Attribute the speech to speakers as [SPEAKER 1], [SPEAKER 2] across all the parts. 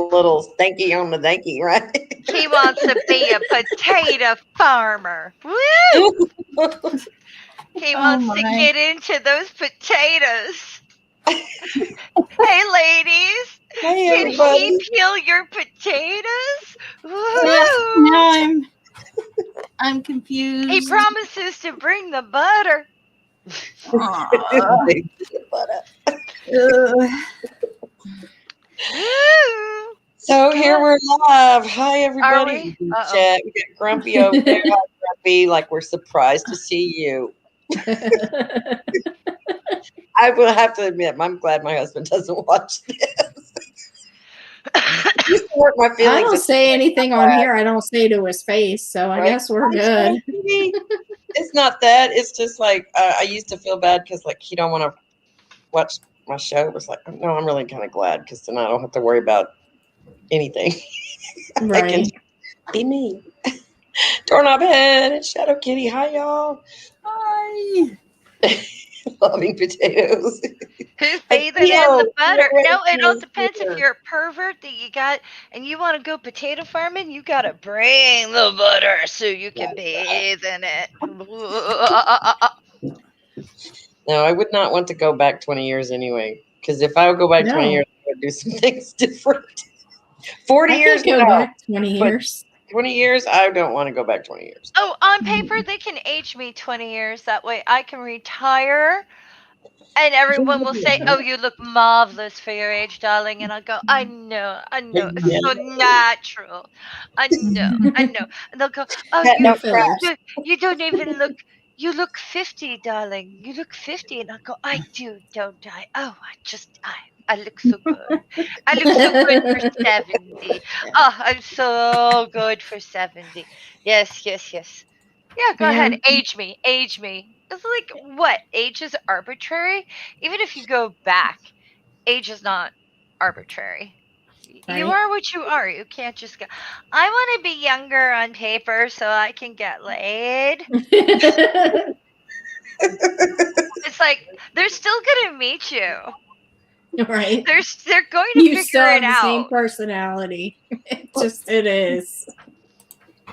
[SPEAKER 1] little stanky on the danky, right?
[SPEAKER 2] He wants to be a potato farmer. Woo! He
[SPEAKER 3] Oh
[SPEAKER 2] wants to
[SPEAKER 3] my.
[SPEAKER 2] get into those potatoes. Hey, ladies,
[SPEAKER 1] Hey,
[SPEAKER 2] can he
[SPEAKER 1] everybody.
[SPEAKER 2] peel your potatoes? Woo!
[SPEAKER 3] Now I'm
[SPEAKER 2] He
[SPEAKER 3] confused.
[SPEAKER 2] promises to bring the butter.
[SPEAKER 3] Aw.
[SPEAKER 1] Big butter.
[SPEAKER 3] Ugh.
[SPEAKER 2] Woo!
[SPEAKER 1] So
[SPEAKER 2] Come
[SPEAKER 1] here
[SPEAKER 2] on.
[SPEAKER 1] we're live. Hi,
[SPEAKER 2] Are
[SPEAKER 1] everybody.
[SPEAKER 2] we?
[SPEAKER 1] In the
[SPEAKER 2] Uh-oh.
[SPEAKER 1] chat. We got Grumpy over there. Hi, Grumpy. Like we're surprised to see you. I will have to admit, I'm glad my husband doesn't watch this. It used to hurt my
[SPEAKER 4] I
[SPEAKER 1] feelings.
[SPEAKER 4] don't say anything on here. I don't say to his face, so I
[SPEAKER 1] Right?
[SPEAKER 4] guess we're good.
[SPEAKER 1] It's not that. It's just like I used to feel bad because like he don't want to watch my show. It was like, no, I'm really kind of glad because then I don't have to worry about anything. I can
[SPEAKER 4] Right.
[SPEAKER 1] be me. Doorknob head and Shadow Kitty. Hi, y'all.
[SPEAKER 3] Hi.
[SPEAKER 1] Loving potatoes.
[SPEAKER 2] Who's
[SPEAKER 1] And
[SPEAKER 2] bathing in
[SPEAKER 1] Theo,
[SPEAKER 2] the butter?
[SPEAKER 1] you're
[SPEAKER 2] No, it all
[SPEAKER 1] right
[SPEAKER 2] depends if
[SPEAKER 1] here.
[SPEAKER 2] you're a pervert that you got and you want to go potato farming, you got to bring the butter so you can bathe in it.
[SPEAKER 1] No, I would not want to go back 20 years anyway. Because if I would go back 20
[SPEAKER 4] No.
[SPEAKER 1] years, I would do some things different. 40
[SPEAKER 4] I
[SPEAKER 1] years,
[SPEAKER 4] can't go
[SPEAKER 1] no.
[SPEAKER 4] back 20
[SPEAKER 1] But
[SPEAKER 4] years.
[SPEAKER 1] 20 years, I don't want to go back 20 years.
[SPEAKER 2] Oh, on paper, they can age me 20 years. That way I can retire and everyone will say, "Oh, you look marvelous for your age, darling." And I'll go, "I know. It's
[SPEAKER 1] Yeah.
[SPEAKER 2] so natural. I know. And they'll go, "Oh,
[SPEAKER 1] Cat,
[SPEAKER 4] No
[SPEAKER 1] no crap.
[SPEAKER 4] fillers.
[SPEAKER 2] you don't even look. You look 50, darling. You look 50." And I'll go, "I do, don't I? Oh, I look so good. I look so good for 70. Oh, I'm so good for 70. Yes. Yeah, go ahead.
[SPEAKER 4] Yeah.
[SPEAKER 2] Age me. It's like, what? Age is arbitrary? Even if you go back, age is not arbitrary. You
[SPEAKER 4] Right.
[SPEAKER 2] are what you are. You can't just go, I want to be younger on paper so I can get laid. It's like, they're still going to meet you.
[SPEAKER 4] Right.
[SPEAKER 2] They're going to
[SPEAKER 4] You still
[SPEAKER 2] figure it
[SPEAKER 4] have the same
[SPEAKER 2] out.
[SPEAKER 4] personality. It is.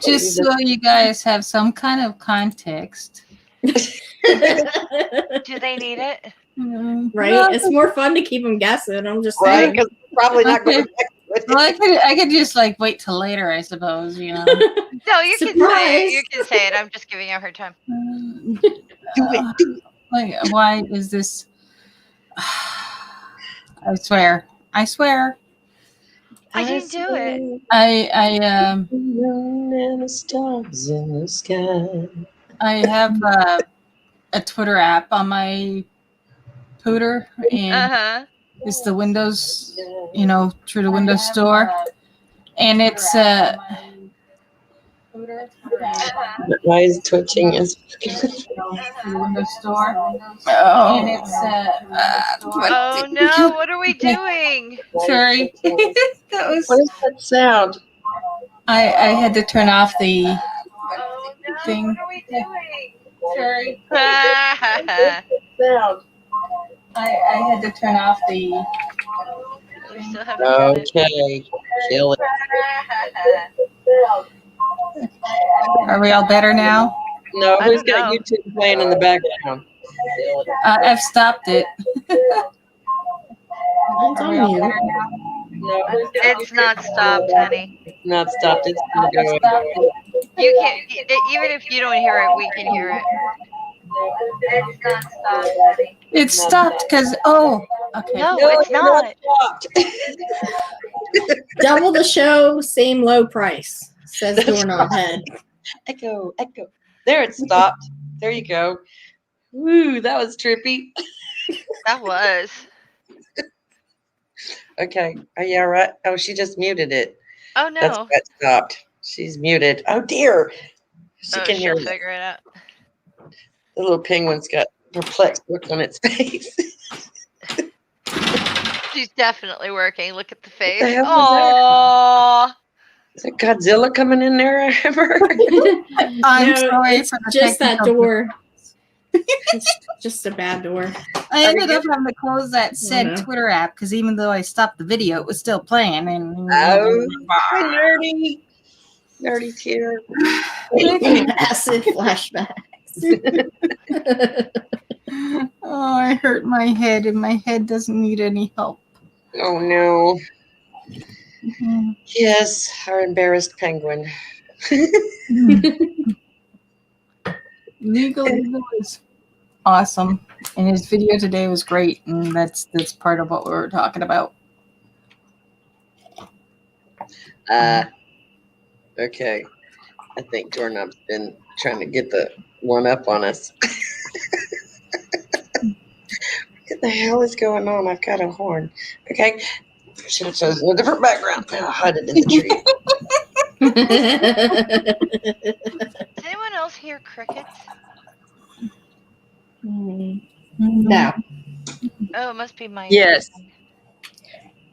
[SPEAKER 3] Just so you guys have some kind of context.
[SPEAKER 2] Do they need it?
[SPEAKER 4] Right?
[SPEAKER 3] Well,
[SPEAKER 4] It's more fun to keep them guessing. I'm just
[SPEAKER 1] Right?
[SPEAKER 4] saying.
[SPEAKER 1] Because probably not going
[SPEAKER 3] Okay.
[SPEAKER 1] back with
[SPEAKER 3] Well,
[SPEAKER 1] it.
[SPEAKER 3] I could just like wait till later, I suppose. You know.
[SPEAKER 2] No, you can say it.
[SPEAKER 4] Surprise.
[SPEAKER 2] You can say it. I'm just giving her her time.
[SPEAKER 1] Do it.
[SPEAKER 3] Like, why is this? I swear.
[SPEAKER 2] I didn't do it.
[SPEAKER 3] I
[SPEAKER 1] And the stars in the sky.
[SPEAKER 3] I have a Twitter app on my Twitter, and it's the Windows, through the Windows Store, and it's
[SPEAKER 1] Why is twitching? Is
[SPEAKER 3] through the Windows Store. Oh, and it's
[SPEAKER 2] Oh no, what are we doing?
[SPEAKER 3] sorry. That was.
[SPEAKER 1] What is that sound?
[SPEAKER 3] I had to turn off the
[SPEAKER 2] Oh no,
[SPEAKER 3] thing.
[SPEAKER 2] what are we doing?
[SPEAKER 3] Sorry.
[SPEAKER 1] Sound.
[SPEAKER 3] I had to turn off the.
[SPEAKER 2] We still haven't done it.
[SPEAKER 1] Okay, kill it.
[SPEAKER 3] Are we all better now?
[SPEAKER 1] No,
[SPEAKER 2] I
[SPEAKER 1] who's
[SPEAKER 2] don't
[SPEAKER 1] got
[SPEAKER 2] know.
[SPEAKER 1] YouTube playing in the background? Kill it.
[SPEAKER 3] I've stopped it.
[SPEAKER 4] It's on you.
[SPEAKER 1] No, who's got
[SPEAKER 2] It's
[SPEAKER 1] YouTube
[SPEAKER 2] not stopped, honey.
[SPEAKER 1] It's not stopped. It's still
[SPEAKER 3] I've
[SPEAKER 1] going.
[SPEAKER 3] stopped it.
[SPEAKER 2] You can't. Even if you don't hear it, we can hear it. It's not stopped, honey.
[SPEAKER 3] It stopped because okay.
[SPEAKER 2] No,
[SPEAKER 1] No,
[SPEAKER 2] it's
[SPEAKER 1] you're
[SPEAKER 2] not.
[SPEAKER 1] stopped.
[SPEAKER 4] Double the show, same low price, says
[SPEAKER 1] That's
[SPEAKER 4] Doorknob Head.
[SPEAKER 1] Echo. There, it stopped. There you go. Woo, that was trippy.
[SPEAKER 2] That was.
[SPEAKER 1] Okay. Oh, yeah, right. Oh, she just muted it.
[SPEAKER 2] Oh
[SPEAKER 1] That's
[SPEAKER 2] no.
[SPEAKER 1] why it stopped. She's muted. Oh, dear. She can hear
[SPEAKER 2] She'll
[SPEAKER 1] me.
[SPEAKER 2] figure it out.
[SPEAKER 1] The little penguin's got perplexed look on its face.
[SPEAKER 2] She's definitely working. Look at the face.
[SPEAKER 1] the hell
[SPEAKER 2] Oh.
[SPEAKER 1] Is that Godzilla coming in there, Amber?
[SPEAKER 3] I'm
[SPEAKER 4] No,
[SPEAKER 3] sorry
[SPEAKER 4] it's
[SPEAKER 3] for the
[SPEAKER 4] just that
[SPEAKER 3] technical-
[SPEAKER 4] door. It's just a bad door.
[SPEAKER 3] I ended up having to close that
[SPEAKER 4] Yeah.
[SPEAKER 3] said Twitter app because even though I stopped the video, it was still playing. And
[SPEAKER 1] Oh, hi, nerdy. Nerdy's here.
[SPEAKER 4] Massive flashbacks.
[SPEAKER 3] Oh, I hurt my head, and my head doesn't need any help.
[SPEAKER 1] Oh, no.
[SPEAKER 3] Mhm.
[SPEAKER 1] Yes, our embarrassed penguin.
[SPEAKER 3] Legal Eagle is awesome, and his video today was great, and that's part of what we were talking about.
[SPEAKER 1] Okay. I think Doorknob's been trying to get the one up on us. What the hell is going on? I've got a horn. Okay. I should have chosen a different background. I'll hide it in the tree.
[SPEAKER 2] Does anyone else hear crickets?
[SPEAKER 4] No.
[SPEAKER 2] Oh, it must be my.
[SPEAKER 1] Yes.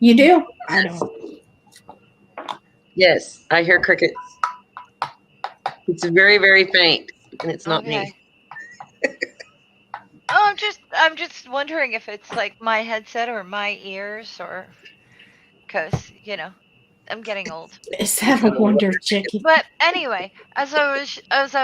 [SPEAKER 4] You do? I don't.
[SPEAKER 1] Yes, I hear crickets. It's very, very faint, and it's not
[SPEAKER 2] Okay.
[SPEAKER 1] me.
[SPEAKER 2] Oh, I'm just wondering if it's like my headset or my ears, or because I'm getting old.
[SPEAKER 4] Is that a wonder chicken?
[SPEAKER 2] But anyway, as I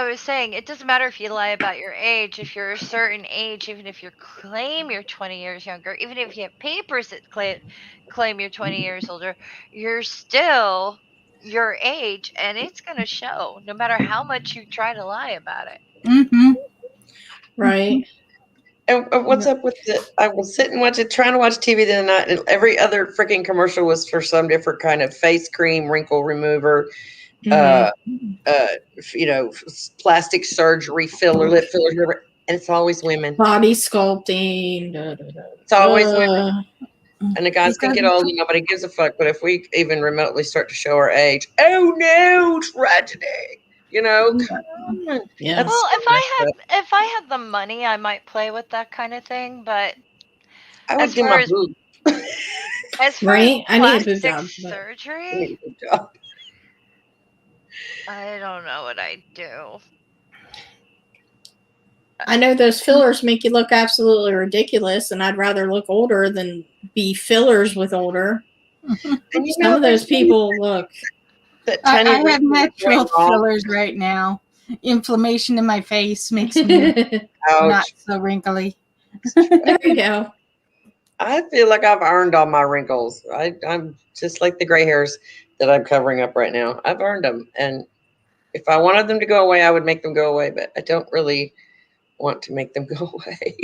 [SPEAKER 2] was saying, it doesn't matter if you lie about your age. If you're a certain age, even if you claim you're 20 years younger, even if you have papers that claim you're 20 years older, you're still your age, and it's gonna show, no matter how much you try to lie about it.
[SPEAKER 3] Mm-hmm.
[SPEAKER 4] Right.
[SPEAKER 1] And what's up with the? I was sitting trying to watch TV the other night, and every other freaking commercial was for some different kind of face cream, wrinkle remover,
[SPEAKER 4] Mhm.
[SPEAKER 1] plastic surgery, filler, lip fillers, whatever. And it's always women.
[SPEAKER 4] Body sculpting.
[SPEAKER 1] It's always women. And the guys can
[SPEAKER 3] Because-
[SPEAKER 1] get old and nobody gives a fuck. But if we even remotely start to show our age, oh no, tragedy. Come on.
[SPEAKER 4] Yeah.
[SPEAKER 1] That's
[SPEAKER 2] Well,
[SPEAKER 1] so messed up.
[SPEAKER 2] if I had the money, I might play with that kind of thing. But
[SPEAKER 1] I would
[SPEAKER 2] as
[SPEAKER 1] do
[SPEAKER 2] far
[SPEAKER 1] my
[SPEAKER 2] as
[SPEAKER 1] boob.
[SPEAKER 4] Right? I need a boob
[SPEAKER 2] plastic
[SPEAKER 4] job. But
[SPEAKER 1] I
[SPEAKER 2] surgery,
[SPEAKER 1] need a boob job.
[SPEAKER 2] I don't know what I'd do.
[SPEAKER 4] I know those fillers make you look absolutely ridiculous, and I'd rather look older than be fillers with older.
[SPEAKER 1] And
[SPEAKER 4] Some of those people look.
[SPEAKER 1] that
[SPEAKER 3] I
[SPEAKER 1] tiny
[SPEAKER 3] have
[SPEAKER 1] wrinkle
[SPEAKER 3] natural
[SPEAKER 1] going on.
[SPEAKER 3] fillers right now. Inflammation in my face makes me not
[SPEAKER 1] Ouch.
[SPEAKER 3] so wrinkly.
[SPEAKER 4] There you go.
[SPEAKER 1] I feel like I've earned all my wrinkles. I'm just like the gray hairs that I'm covering up right now. I've earned them. And if I wanted them to go away, I would make them go away. But I don't really want to make them go away.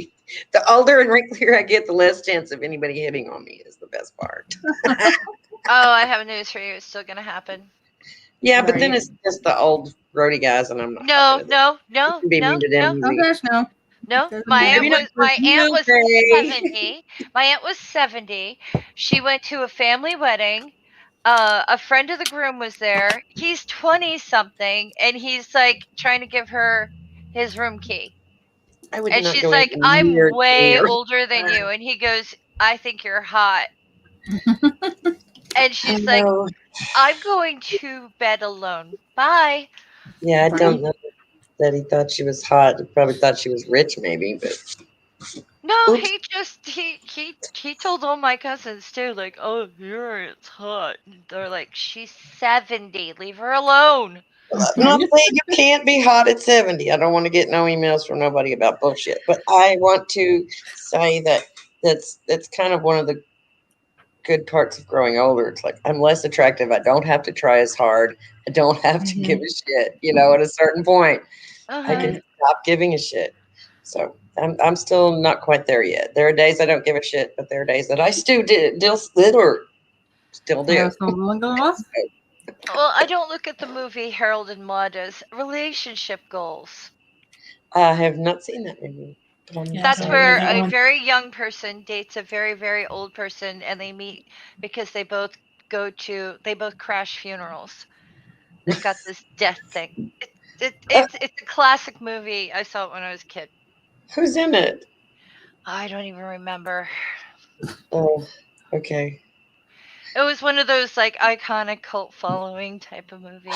[SPEAKER 1] The older and wrinklier I get, the less chance of anybody hitting on me is the best part.
[SPEAKER 2] Oh, I have news for you. It's still gonna happen.
[SPEAKER 1] Yeah, but then
[SPEAKER 4] Right.
[SPEAKER 1] it's just the old roadie guys, and I'm not.
[SPEAKER 2] No, no,
[SPEAKER 1] I
[SPEAKER 2] no,
[SPEAKER 1] can be
[SPEAKER 2] no,
[SPEAKER 1] mean to them
[SPEAKER 2] no,
[SPEAKER 3] Oh
[SPEAKER 1] easy.
[SPEAKER 3] gosh, no.
[SPEAKER 2] no.
[SPEAKER 3] Doesn't
[SPEAKER 2] My
[SPEAKER 3] matter.
[SPEAKER 2] aunt
[SPEAKER 1] Maybe not
[SPEAKER 2] was
[SPEAKER 1] for
[SPEAKER 2] my
[SPEAKER 1] you,
[SPEAKER 2] aunt was
[SPEAKER 1] Gray.
[SPEAKER 2] 70. My aunt was 70. She went to a family wedding. A friend of the groom was there. He's 20 something, and he's like trying to give her his room key.
[SPEAKER 1] I would
[SPEAKER 2] And
[SPEAKER 1] not
[SPEAKER 2] she's
[SPEAKER 1] go
[SPEAKER 2] like,
[SPEAKER 1] anywhere
[SPEAKER 2] "I'm
[SPEAKER 1] near
[SPEAKER 2] way
[SPEAKER 1] near.
[SPEAKER 2] older than you." And he goes, "I think you're hot." And
[SPEAKER 1] I
[SPEAKER 2] she's like,
[SPEAKER 1] know.
[SPEAKER 2] "I'm going to bed alone. Bye."
[SPEAKER 1] Yeah, I don't
[SPEAKER 4] Right.
[SPEAKER 1] know that he thought she was hot. He probably thought she was rich, maybe. But
[SPEAKER 2] No,
[SPEAKER 1] oops.
[SPEAKER 2] he just he told all my cousins too, like, "Oh, here it's hot." And they're like, "She's 70. Leave her alone."
[SPEAKER 1] I'm not saying you can't be hot at 70. I don't want to get no emails from nobody about bullshit. But I want to say that that's kind of one of the good parts of growing older. It's like I'm less attractive. I don't have to try as hard. I don't have to give a shit. At a certain point, I can
[SPEAKER 2] Uh-huh.
[SPEAKER 1] stop giving a shit. So I'm still not quite there yet. There are days I don't give a shit, but there are days that I still do. Still do.
[SPEAKER 2] Well, I don't look at the movie Harold and Maude as relationship goals.
[SPEAKER 1] I have not seen that movie. But I'm
[SPEAKER 4] Yeah,
[SPEAKER 2] That's
[SPEAKER 4] I
[SPEAKER 2] where
[SPEAKER 4] remember that
[SPEAKER 2] a
[SPEAKER 4] one.
[SPEAKER 2] very young person dates a very, very old person, and they meet because they both crash funerals. They've got this death thing. It's a classic movie. I saw it when I was a kid.
[SPEAKER 1] Who's in it?
[SPEAKER 2] I don't even remember.
[SPEAKER 1] Oh, okay.
[SPEAKER 2] It was one of those like iconic cult following type of movies.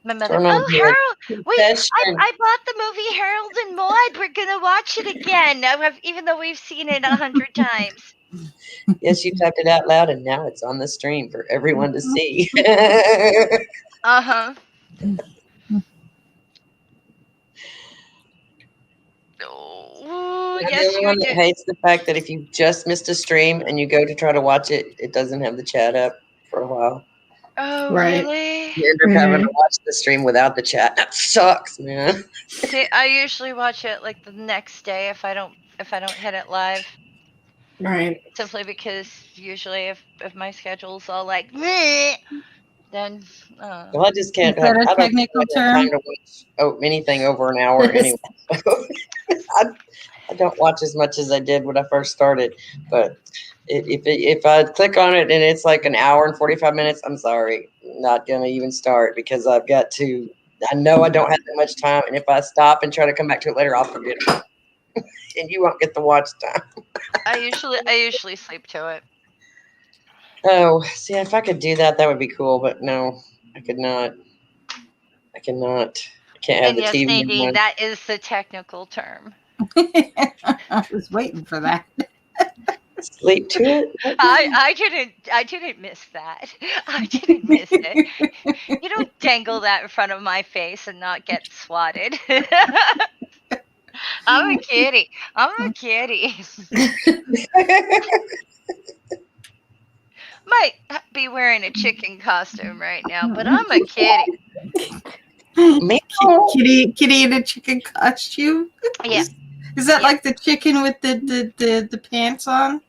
[SPEAKER 2] My mother.
[SPEAKER 1] Turn on
[SPEAKER 2] Oh,
[SPEAKER 1] the
[SPEAKER 2] Harold! Wait,
[SPEAKER 1] confession.
[SPEAKER 2] I bought the movie Harold and Maude. We're gonna watch it again. Even though we've seen it 100 times.
[SPEAKER 1] Yes, you typed it out loud, and now it's on the stream for everyone to see.
[SPEAKER 2] Uh-huh. Oh,
[SPEAKER 1] I'm the
[SPEAKER 2] yes,
[SPEAKER 1] only
[SPEAKER 2] you
[SPEAKER 1] one that
[SPEAKER 2] do.
[SPEAKER 1] hates the fact that if you just missed a stream and you go to try to watch it, it doesn't have the chat up for a while.
[SPEAKER 2] Oh,
[SPEAKER 4] Right.
[SPEAKER 2] really?
[SPEAKER 1] You end up having to watch the stream without the chat. That sucks, man.
[SPEAKER 2] See, I usually watch it like the next day if I don't hit it live.
[SPEAKER 4] Right.
[SPEAKER 2] Simply because usually if my schedule's all like meh, then
[SPEAKER 1] Well, I just can't
[SPEAKER 3] Is
[SPEAKER 1] have.
[SPEAKER 3] that a
[SPEAKER 1] I don't
[SPEAKER 3] technical
[SPEAKER 1] have time
[SPEAKER 3] term?
[SPEAKER 1] to watch anything over an hour anyway. I don't watch as much as I did when I first started, but if I click on it and it's like an hour and 45 minutes, I'm sorry, not gonna even start because I've got to. I know I don't have that much time, and if I stop and try to come back to it later, I'll forget it, and you won't get the watch time.
[SPEAKER 2] I usually sleep to it.
[SPEAKER 1] Oh, see, if I could do that, that would be cool. But no, I could not. I cannot. I can't have
[SPEAKER 2] And
[SPEAKER 1] the
[SPEAKER 2] yes,
[SPEAKER 1] TV
[SPEAKER 2] Nadine,
[SPEAKER 1] on.
[SPEAKER 2] that is the technical term.
[SPEAKER 3] I was waiting for that.
[SPEAKER 1] Sleep to it. What?
[SPEAKER 2] I didn't miss that. I didn't miss it. You don't dangle that in front of my face and not get swatted. I'm a kitty. I'm a kitty. Might be wearing a chicken costume right now, but I'm a kitty.
[SPEAKER 1] Man,
[SPEAKER 3] Kitty in a chicken costume.
[SPEAKER 2] Yeah.
[SPEAKER 3] Is that
[SPEAKER 2] Yeah.
[SPEAKER 3] like the chicken with the pants on?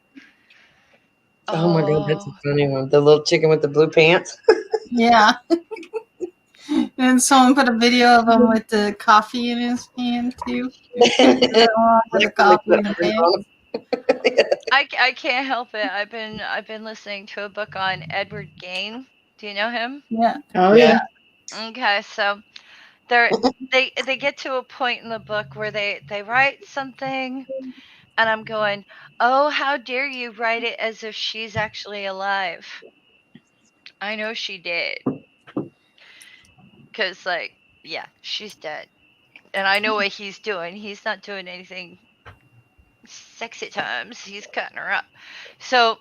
[SPEAKER 1] oh my god, that's a funny one. The little chicken with the blue pants.
[SPEAKER 3] Yeah. And someone put a video of him with the coffee in his hand too. With the coffee in the pants.
[SPEAKER 2] I can't help it. I've been listening to a book on Edward Gain. Do you know him?
[SPEAKER 3] Yeah.
[SPEAKER 4] Oh
[SPEAKER 1] Yeah.
[SPEAKER 4] yeah.
[SPEAKER 2] Okay, so they get to a point in the book where they write something and I'm going, "Oh, how dare you write it as if she's actually alive?" I know she did. Cuz like, yeah, she's dead. And I know what he's doing. He's not doing anything sexy times. He's cutting her up. So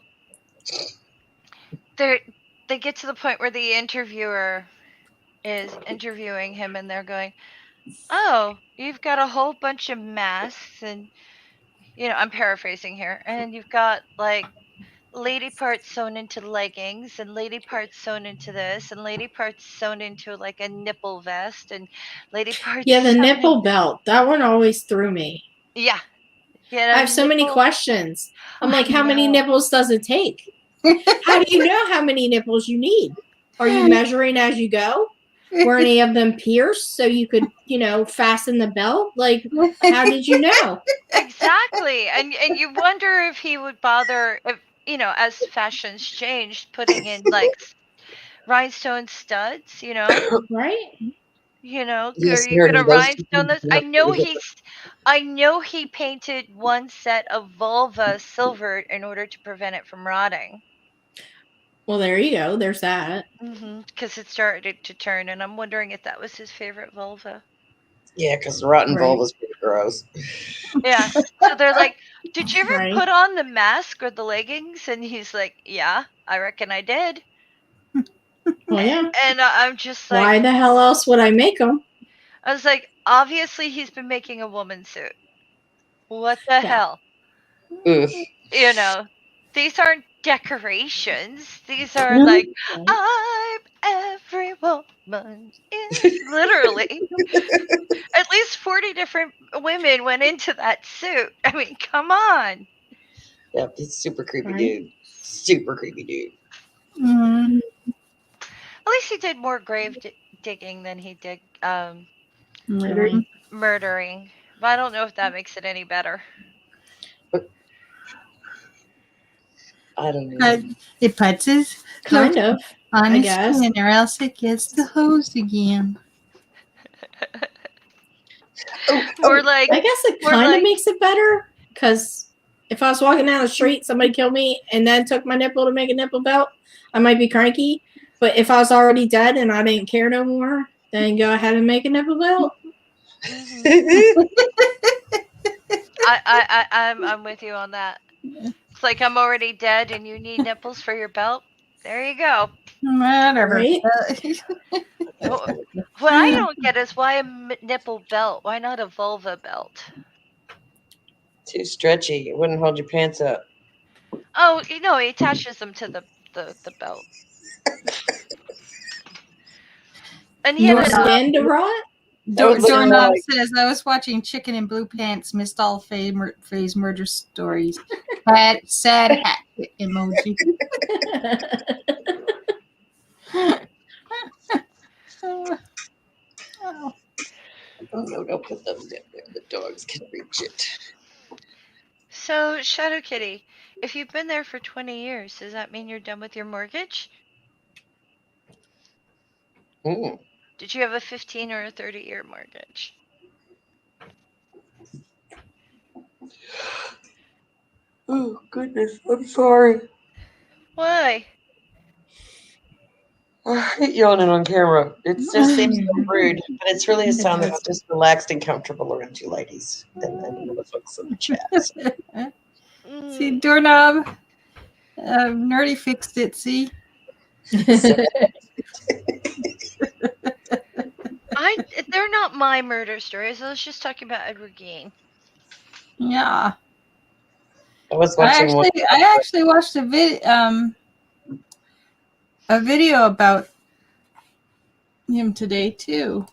[SPEAKER 2] they get to the point where the interviewer is interviewing him and they're going, "Oh, you've got a whole bunch of masks and I'm paraphrasing here, and you've got like lady parts sewn into leggings and lady parts sewn into this and lady parts sewn into like a nipple vest and lady parts
[SPEAKER 4] Yeah, the
[SPEAKER 2] sewn
[SPEAKER 4] nipple belt. That one always threw me.
[SPEAKER 2] yeah.
[SPEAKER 4] I have so many
[SPEAKER 2] Nipple.
[SPEAKER 4] questions. I'm like,
[SPEAKER 2] I
[SPEAKER 4] how many
[SPEAKER 2] know.
[SPEAKER 4] nipples does it take? How do you know how many nipples you need? Are you measuring as you go? Were any of them pierced so you could, fasten the belt? Like, how did you know?
[SPEAKER 2] Exactly. And you wonder if he would bother if as fashions changed, putting in like rhinestone studs,
[SPEAKER 4] Right?
[SPEAKER 2] Are
[SPEAKER 1] Yes,
[SPEAKER 2] you
[SPEAKER 1] nerdy.
[SPEAKER 2] gonna
[SPEAKER 1] Those
[SPEAKER 2] rhinestone
[SPEAKER 1] chickens
[SPEAKER 2] this?
[SPEAKER 1] are
[SPEAKER 2] I know he painted one set of vulva silver in order to prevent it from rotting.
[SPEAKER 4] Well, there you go. There's that.
[SPEAKER 2] Because it started to turn, and I'm wondering if that was his favorite vulva.
[SPEAKER 1] Yeah, because rotten
[SPEAKER 4] Right.
[SPEAKER 1] vulva's pretty gross.
[SPEAKER 2] Yeah. So they're like, "Did you ever
[SPEAKER 4] Right.
[SPEAKER 2] put on the mask or the leggings?" And he's like, "Yeah, I reckon I did."
[SPEAKER 4] Well, yeah.
[SPEAKER 2] And I'm just like,
[SPEAKER 4] Why the hell else would I make them?
[SPEAKER 2] I was like, obviously he's been making a woman suit. What the hell?
[SPEAKER 1] Oof.
[SPEAKER 2] These aren't decorations. These are
[SPEAKER 4] No.
[SPEAKER 2] like, I'm every woman. Literally. At least 40 different women went into that suit. I mean, come on.
[SPEAKER 1] Yep, he's super creepy
[SPEAKER 4] Right.
[SPEAKER 1] dude. Super creepy dude.
[SPEAKER 3] Mm.
[SPEAKER 2] At least he did more grave digging than he did
[SPEAKER 3] Murdering.
[SPEAKER 2] murdering. But I don't know if that makes it any better.
[SPEAKER 1] I don't know.
[SPEAKER 3] But it puts his
[SPEAKER 4] Kind of.
[SPEAKER 3] on
[SPEAKER 4] I
[SPEAKER 3] his
[SPEAKER 4] guess.
[SPEAKER 3] skin, or else it gets the hose again.
[SPEAKER 2] Or like,
[SPEAKER 4] I guess it kind of makes it better because if I was walking down the street, somebody killed me and then took my nipple to make a nipple belt, I might be cranky. But if I was already dead and I didn't care no more, Then go ahead and make a nipple belt.
[SPEAKER 2] I'm with you on that. It's like I'm already dead and you need nipples for your belt. There you go.
[SPEAKER 3] Whatever.
[SPEAKER 4] Right?
[SPEAKER 2] What I don't get is why a nipple belt? Why not a vulva belt?
[SPEAKER 1] Too stretchy. It wouldn't hold your pants up.
[SPEAKER 2] Oh, he attaches them to the belt. And he
[SPEAKER 4] Your
[SPEAKER 2] had
[SPEAKER 4] skin to rot?
[SPEAKER 3] Doorknob says, I was watching Chicken in Blue Pants, missed all Faye's murder stories. Sad hat emoji.
[SPEAKER 1] Oh, don't put those down there. The dogs can reach it.
[SPEAKER 2] So, Shadow Kitty, if you've been there for 20 years, does that mean you're done with your mortgage? Did you have a 15 or a 30-year mortgage?
[SPEAKER 1] Oh, goodness. I'm sorry.
[SPEAKER 2] Why?
[SPEAKER 1] I hate yawning on camera. It just seems so rude, but it's really a sign that I'm just relaxed and comfortable around you ladies and the folks in the chat.
[SPEAKER 3] See, Doorknob, Nerdy fixed it, see?
[SPEAKER 2] They're not my murder stories. I was just talking about Edward Gein.
[SPEAKER 3] Yeah.
[SPEAKER 1] I was watching
[SPEAKER 3] I actually watched a video about him today too.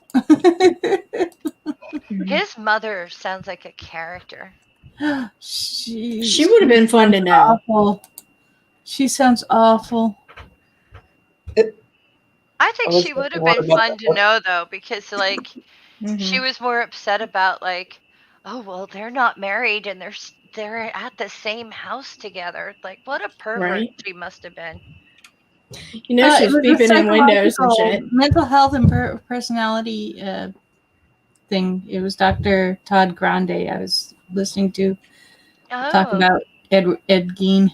[SPEAKER 2] His mother sounds like a character.
[SPEAKER 4] She would have been fun to know.
[SPEAKER 3] Awful. She sounds awful.
[SPEAKER 2] I think she would have been fun to know though, because like she was more upset about like, oh well, they're not married and they're at the same house together. Like, what a pervert she must have been.
[SPEAKER 4] You know, she was peeping in windows and shit.
[SPEAKER 3] Mental health and personality thing. It was Dr. Todd Grande I was listening to talk about Ed Gein.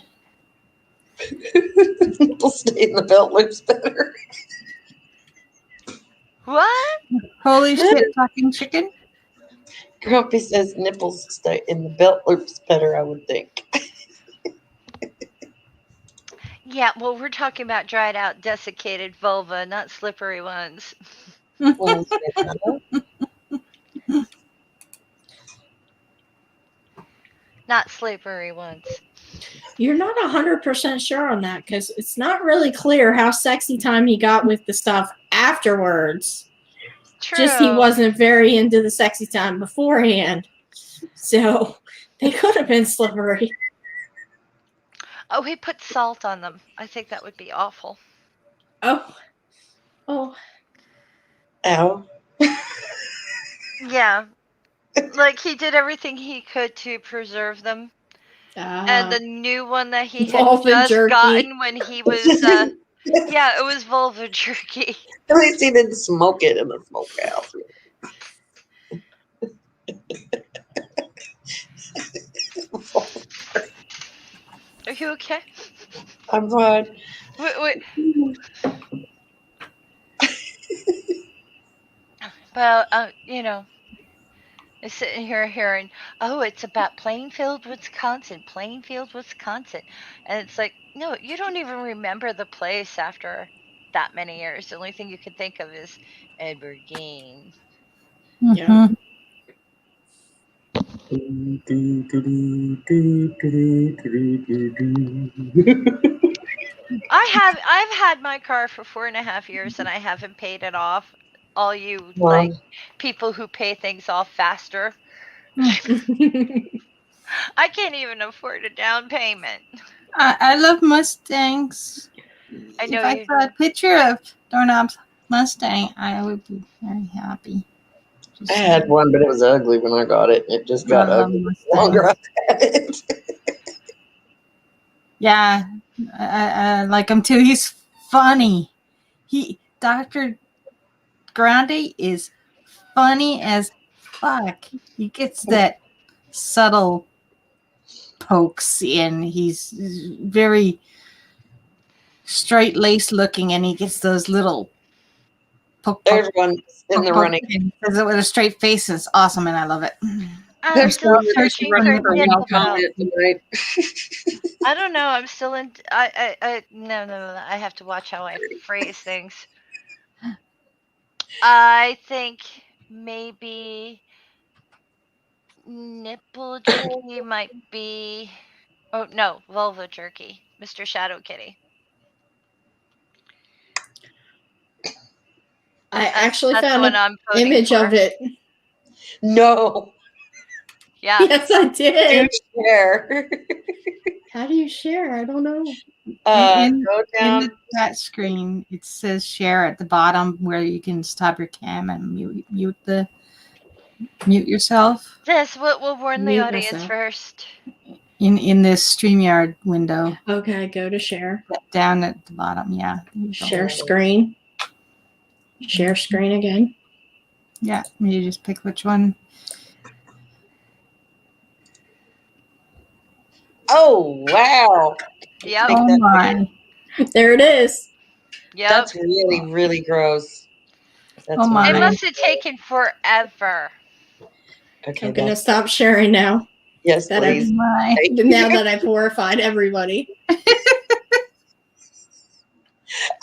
[SPEAKER 1] People stay in the belt loops better.
[SPEAKER 2] What?
[SPEAKER 3] Holy shit, talking chicken?
[SPEAKER 1] Grumpy says nipples stay in the belt loops better, I would think.
[SPEAKER 2] Yeah, well, we're talking about dried out, desiccated vulva, not slippery ones. Not slippery ones.
[SPEAKER 4] You're not 100% sure on that because it's not really clear how sexy time he got with the stuff afterwards.
[SPEAKER 2] True.
[SPEAKER 4] Just he wasn't very into the sexy time beforehand. So they could have been slippery.
[SPEAKER 2] Oh, he put salt on them. I think that would be awful.
[SPEAKER 4] Oh.
[SPEAKER 1] Ow.
[SPEAKER 2] Yeah. Like he did everything he could to preserve them. And the new one that he had just gotten when he was yeah, it was vulva jerky.
[SPEAKER 1] At least he didn't smoke it in the smokehouse.
[SPEAKER 2] Are you okay?
[SPEAKER 1] I'm fine.
[SPEAKER 2] Wait. Well, I'm sitting here hearing, oh, it's about Plainfield, Wisconsin. And it's like, no, you don't even remember the place after that many years. The only thing you can think of is Edward Gein.
[SPEAKER 4] Yeah.
[SPEAKER 2] I've had my car for 4.5 years and I haven't paid it off. All you like people who pay things off faster. I can't even afford a down payment.
[SPEAKER 3] I love Mustangs.
[SPEAKER 2] I know.
[SPEAKER 3] If I saw a picture of Doorknob's Mustang, I would be very happy.
[SPEAKER 1] I had one, but it was ugly when I got it. It just got ugly the longer I had it.
[SPEAKER 3] Yeah, I like him too. He's funny. Dr. Grande is funny as fuck. He gets that subtle pokes in. He's very straight-laced looking, and he gets those little
[SPEAKER 1] There's one in the running.
[SPEAKER 3] Says it with a straight face. It's awesome, and I love it.
[SPEAKER 2] I'm
[SPEAKER 1] There's
[SPEAKER 2] still
[SPEAKER 1] one that's
[SPEAKER 2] searching
[SPEAKER 1] running
[SPEAKER 2] for
[SPEAKER 1] for one
[SPEAKER 2] nipple belt.
[SPEAKER 1] comment tonight.
[SPEAKER 2] I don't know. I'm still in. No. I have to watch how I phrase things. I think maybe nipple jerky might be. Oh no, vulva jerky, Mr. Shadow Kitty.
[SPEAKER 4] I actually
[SPEAKER 2] That's the
[SPEAKER 4] found
[SPEAKER 2] one
[SPEAKER 4] an
[SPEAKER 2] I'm voting
[SPEAKER 4] image
[SPEAKER 2] for.
[SPEAKER 4] of it.
[SPEAKER 1] No.
[SPEAKER 2] Yeah.
[SPEAKER 4] Yes, I
[SPEAKER 1] Do
[SPEAKER 4] did.
[SPEAKER 1] share.
[SPEAKER 4] How do you share? I don't know.
[SPEAKER 1] Go
[SPEAKER 3] In
[SPEAKER 1] down.
[SPEAKER 3] the chat screen, it says share at the bottom where you can stop your cam and mute yourself.
[SPEAKER 2] This we'll warn the
[SPEAKER 4] Mute
[SPEAKER 2] audience
[SPEAKER 4] myself.
[SPEAKER 2] first.
[SPEAKER 3] In this StreamYard window.
[SPEAKER 4] Okay, go to share.
[SPEAKER 3] Down at the bottom, yeah.
[SPEAKER 4] Share screen. Share screen again.
[SPEAKER 3] Yeah, you just pick which one.
[SPEAKER 1] Oh, wow.
[SPEAKER 2] Yep.
[SPEAKER 1] Make
[SPEAKER 3] Oh
[SPEAKER 1] that
[SPEAKER 3] my.
[SPEAKER 4] There it is.
[SPEAKER 2] Yep.
[SPEAKER 1] That's really, really gross. That's
[SPEAKER 3] Oh my.
[SPEAKER 2] It
[SPEAKER 1] really-
[SPEAKER 2] must have taken forever.
[SPEAKER 1] Okay,
[SPEAKER 4] I'm gonna
[SPEAKER 1] that's,
[SPEAKER 4] stop sharing now.
[SPEAKER 1] yes,
[SPEAKER 4] that
[SPEAKER 1] please.
[SPEAKER 3] Oh my.
[SPEAKER 4] Now that I've horrified everybody.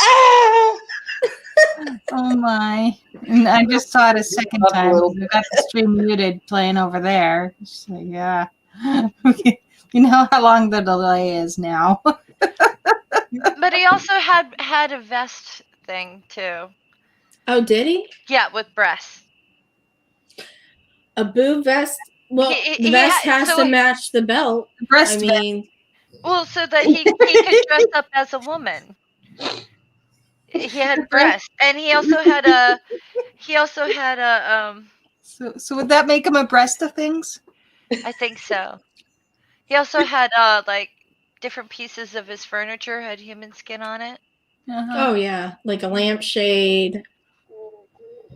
[SPEAKER 1] Ah!
[SPEAKER 3] Oh my. And I just saw it a second
[SPEAKER 1] Up a
[SPEAKER 3] time.
[SPEAKER 1] little
[SPEAKER 3] We got the stream muted playing over there. So yeah. You know how long the delay is now.
[SPEAKER 2] But he also had a vest thing too.
[SPEAKER 4] Oh, did he?
[SPEAKER 2] Yeah, with breasts.
[SPEAKER 4] A boob vest? Well,
[SPEAKER 2] He
[SPEAKER 4] the vest
[SPEAKER 2] had-
[SPEAKER 4] has
[SPEAKER 2] so
[SPEAKER 4] to
[SPEAKER 2] he-
[SPEAKER 4] match the belt.
[SPEAKER 3] Breast
[SPEAKER 4] I mean,
[SPEAKER 2] Well, so that he could dress up as a woman. He had breasts, and he also had a
[SPEAKER 3] So would that make him abreast of things?
[SPEAKER 2] I think so. He also had like different pieces of his furniture had human skin on it.
[SPEAKER 4] oh yeah, like a lampshade.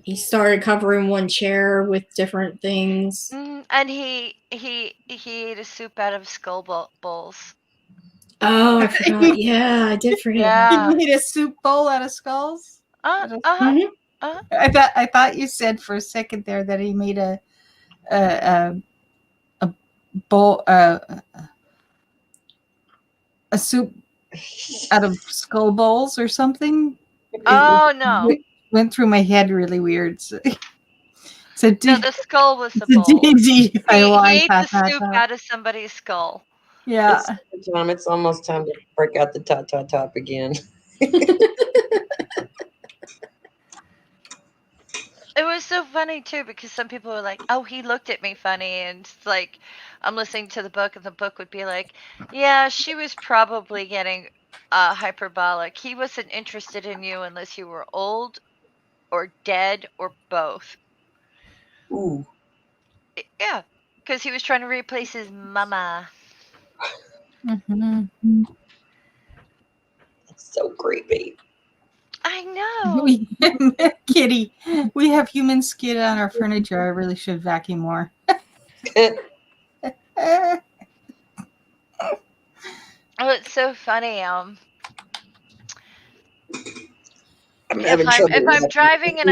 [SPEAKER 4] He started covering one chair with different things.
[SPEAKER 2] And he ate a soup out of skull bowls.
[SPEAKER 4] Oh, I forgot. Yeah, I did forget about
[SPEAKER 2] Yeah.
[SPEAKER 3] He made a soup bowl out of skulls.
[SPEAKER 4] Mhm.
[SPEAKER 3] I thought you said for a second there that he made a bowl a soup out of skull bowls or something.
[SPEAKER 2] Oh no!
[SPEAKER 3] Went through my head really weird. So
[SPEAKER 2] No, the skull was the
[SPEAKER 3] it's a
[SPEAKER 2] bowl. He
[SPEAKER 3] DIY
[SPEAKER 2] ate the soup out of somebody's skull.
[SPEAKER 3] Yeah.
[SPEAKER 1] It's almost time to break out the top again.
[SPEAKER 2] It was so funny too because some people were like, "Oh, he looked at me funny," and it's like I'm listening to the book, and the book would be like, "Yeah, she was probably getting hyperbolic. He wasn't interested in you unless you were old, or dead, or both."
[SPEAKER 1] Ooh,
[SPEAKER 2] Yeah, because he was trying to replace his mama.
[SPEAKER 3] Mm-hmm.
[SPEAKER 1] that's so creepy.
[SPEAKER 2] I know.
[SPEAKER 3] Kitty, we have human skin on our furniture. I really should vacuum more.
[SPEAKER 2] Oh, it's so funny.
[SPEAKER 1] I'm having trouble
[SPEAKER 2] If
[SPEAKER 1] with
[SPEAKER 2] I'm
[SPEAKER 1] that.
[SPEAKER 2] driving and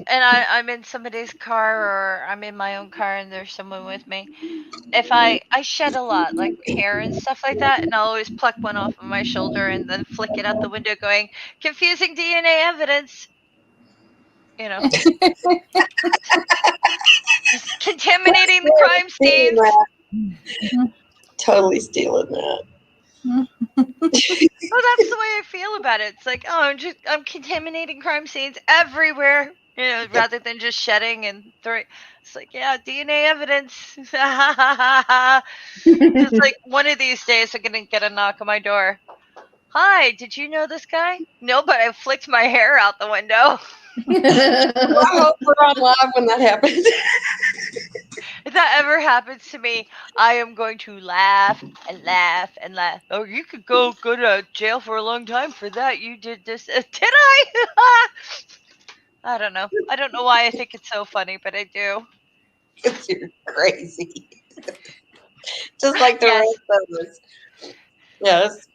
[SPEAKER 2] I'm in somebody's car or I'm in my own car and there's someone with me, if I shed a lot, like hair and stuff like that, and I'll always pluck one off of my shoulder and then flick it out the window going, confusing DNA evidence. You know. Just contaminating the crime scenes.
[SPEAKER 1] Totally stealing that.
[SPEAKER 2] Well, that's the way I feel about it. It's like, oh, I'm contaminating crime scenes everywhere, you know, rather than just shedding and throwing. It's like, yeah, DNA evidence. It's like one of these days I'm gonna get a knock on my door. Hi, did you know this guy? No, but I flicked my hair out the window.
[SPEAKER 1] I hope we're on live when that happens.
[SPEAKER 2] If that ever happens to me, I am going to laugh and laugh and laugh. Oh, you could go to jail for a long time for that. You did this. Did I? I don't know. I don't know why I think it's so funny, but I do.
[SPEAKER 1] You're crazy. Just like the
[SPEAKER 2] Yes.
[SPEAKER 1] rest of us. Yes.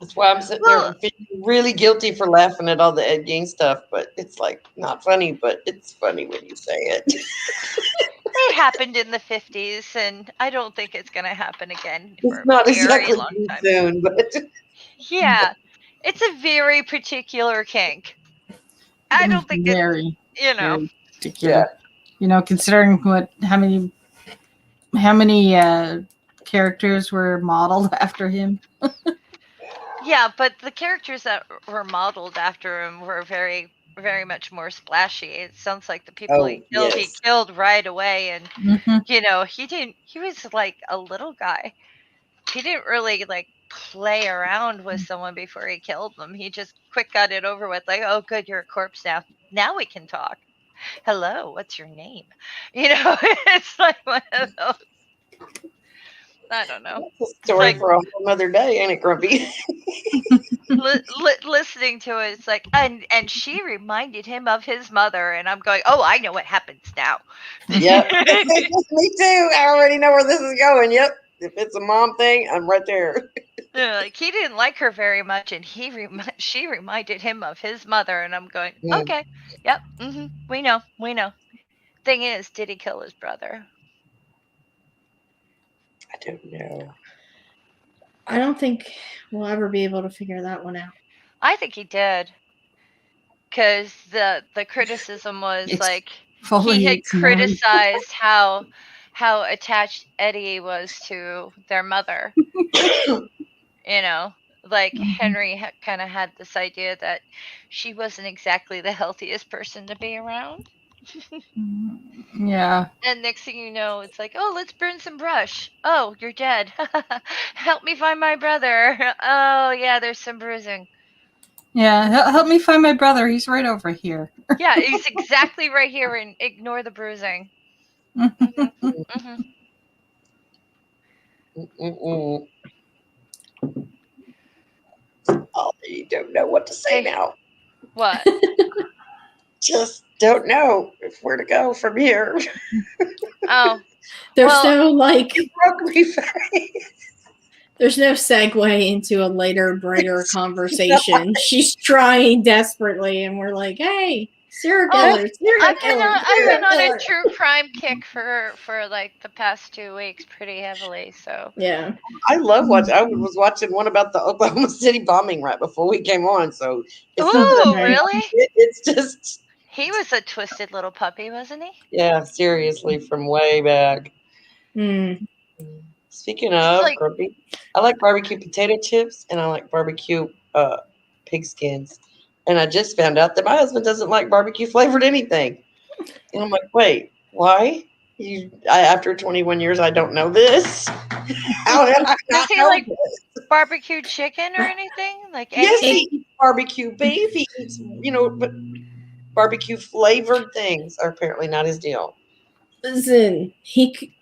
[SPEAKER 1] That's why I'm sitting there feeling really guilty for laughing at all the Ed Gein stuff, but it's like not funny, but it's funny when you say it.
[SPEAKER 2] It happened in the 50s, and I don't think it's going to happen again for
[SPEAKER 1] It's not
[SPEAKER 2] a very
[SPEAKER 1] exactly
[SPEAKER 2] long time.
[SPEAKER 1] soon, but
[SPEAKER 2] Yeah, it's a very particular kink. I don't think
[SPEAKER 3] very,
[SPEAKER 2] it's,
[SPEAKER 3] very particular.
[SPEAKER 1] Yeah.
[SPEAKER 3] You know, considering how many characters were modeled after him.
[SPEAKER 2] Yeah, but the characters that were modeled after him were very, very much more splashy. It sounds like the people he killed right away, and he was like a little guy. He didn't really like play around with someone before he killed them. He just quick got it over with, like, oh, good, you're a corpse now. Now we can talk. Hello, what's your name? It's like one of those. I don't know.
[SPEAKER 1] That's a story for a whole other day, ain't it, Grumpy?
[SPEAKER 2] Listening to it, it's like, and she reminded him of his mother, and I'm going, oh, I know what happens now.
[SPEAKER 1] Yep. Me too. I already know where this is going. Yep. If it's a mom thing, I'm right there.
[SPEAKER 2] Like, he didn't like her very much, and she reminded him of his mother, and I'm going, okay, yep, we know. Thing is, did he kill his brother?
[SPEAKER 1] I don't know.
[SPEAKER 4] I don't think we'll ever be able to figure that one out.
[SPEAKER 2] I think he did, because the criticism was like he had criticized how attached Eddie was to their mother. Like Henry kind of had this idea that she wasn't exactly the healthiest person to be around.
[SPEAKER 3] Yeah.
[SPEAKER 2] And next thing you know, it's like, oh, let's burn some brush. Oh, you're dead. Help me find my brother. Oh, yeah, there's some bruising.
[SPEAKER 3] Yeah, help me find my brother. He's right over here.
[SPEAKER 2] Yeah, he's exactly right here, and ignore the bruising.
[SPEAKER 1] Oh, you don't know what to say now.
[SPEAKER 2] What?
[SPEAKER 1] Just don't know where to go from here.
[SPEAKER 2] Oh.
[SPEAKER 4] There's no like.
[SPEAKER 1] You broke me face.
[SPEAKER 4] There's no segue into a later, brighter conversation. She's trying desperately, and we're like, "Hey, serial killers,
[SPEAKER 2] I've been on a true crime kick for like the past 2 weeks, pretty heavily. So
[SPEAKER 4] yeah,
[SPEAKER 1] I love watching. I was watching one about the Oklahoma City bombing right before we came on. So
[SPEAKER 2] really?
[SPEAKER 1] It's just
[SPEAKER 2] he was a twisted little puppy, wasn't he?
[SPEAKER 1] Yeah, seriously, from way back. Speaking of grumpy, I like barbecue potato chips and I like barbecue pig skins. And I just found out that my husband doesn't like barbecue flavored anything. And I'm like, wait, why? After 21 years, I don't know this. How did I
[SPEAKER 2] Does he like barbecue chicken or anything? Like
[SPEAKER 1] yes, he eats barbecue beef. He eats, but barbecue flavored things are apparently not his deal.
[SPEAKER 4] Listen,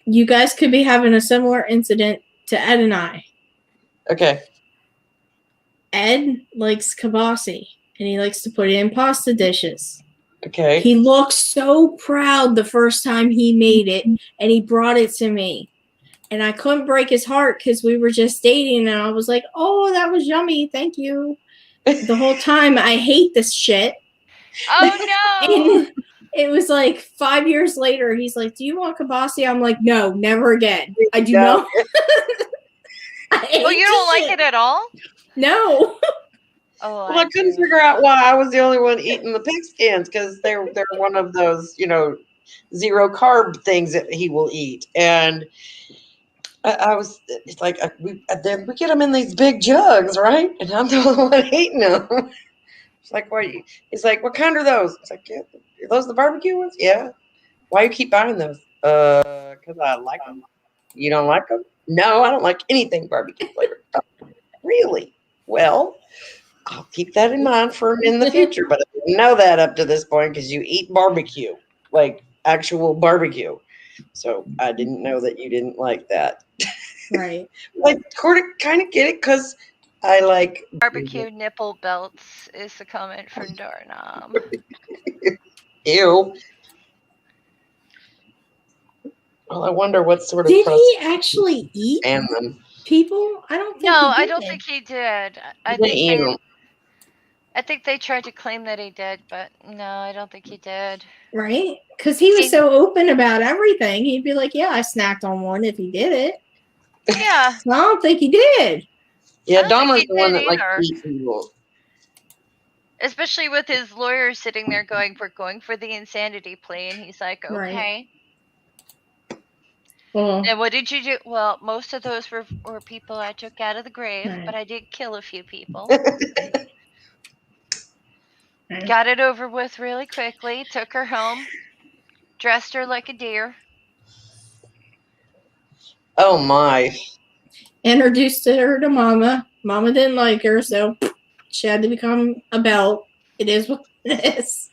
[SPEAKER 4] you guys could be having a similar incident to Ed and I.
[SPEAKER 1] Okay.
[SPEAKER 4] Ed likes kibasi, and he likes to put it in pasta dishes.
[SPEAKER 1] Okay.
[SPEAKER 4] He looked so proud the first time he made it, and he brought it to me. And I couldn't break his heart because we were just dating, and I was like, oh, that was yummy. Thank you. The whole time, I hate this shit.
[SPEAKER 2] Oh, no.
[SPEAKER 4] And it was like 5 years later, he's like, do you want kibasi? I'm like, no, never again. I do not.
[SPEAKER 2] Oh, you don't like it at all?
[SPEAKER 4] No.
[SPEAKER 2] Oh,
[SPEAKER 1] well, I couldn't figure out why I was the only one eating the pig skins because they're one of those, zero carb things that he will eat. And it's like, we get them in these big jugs, right? And I'm the only one eating them. It's like, what? He's like, what kind are those? It's like, yeah, are those the barbecue ones? Yeah. Why you keep buying those? Because I like them. You don't like them? No, I don't like anything barbecue flavored. Really? Well, I'll keep that in mind for in the future. But I didn't know that up to this point because you eat barbecue, like actual barbecue. So I didn't know that you didn't like that.
[SPEAKER 4] Right.
[SPEAKER 1] I kind of get it because I like
[SPEAKER 2] barbecue nipple belts is the comment from Darnam.
[SPEAKER 1] Ew. Well, I wonder what sort of.
[SPEAKER 4] Did he actually eat
[SPEAKER 1] them.
[SPEAKER 4] people? I don't think
[SPEAKER 2] No,
[SPEAKER 4] he
[SPEAKER 2] I
[SPEAKER 4] did.
[SPEAKER 2] don't think he did.
[SPEAKER 1] They
[SPEAKER 2] I think they tried to claim that he did, but no, I don't think he did.
[SPEAKER 4] Right? Because he was so open about everything. He'd be like, yeah, I snacked on one if he did it.
[SPEAKER 2] Yeah.
[SPEAKER 4] So I don't think he did.
[SPEAKER 1] Yeah,
[SPEAKER 2] I don't think
[SPEAKER 1] Dahmer's
[SPEAKER 2] he
[SPEAKER 1] the one
[SPEAKER 2] did
[SPEAKER 1] that likes
[SPEAKER 2] either.
[SPEAKER 1] to eat people.
[SPEAKER 2] Especially with his lawyer sitting there going, "We're going for the insanity plea," and he's like,
[SPEAKER 4] Right.
[SPEAKER 2] "Okay."
[SPEAKER 4] Well,
[SPEAKER 2] And what did you do? Well, most of those were people I took out of the grave,
[SPEAKER 4] Right.
[SPEAKER 2] but I did kill a few people.
[SPEAKER 4] Right.
[SPEAKER 2] Got it over with really quickly. Took her home, dressed her like a deer.
[SPEAKER 1] Oh my.
[SPEAKER 4] Introduced her to Mama. Mama didn't like her, so she had to become a belt. It is what it is.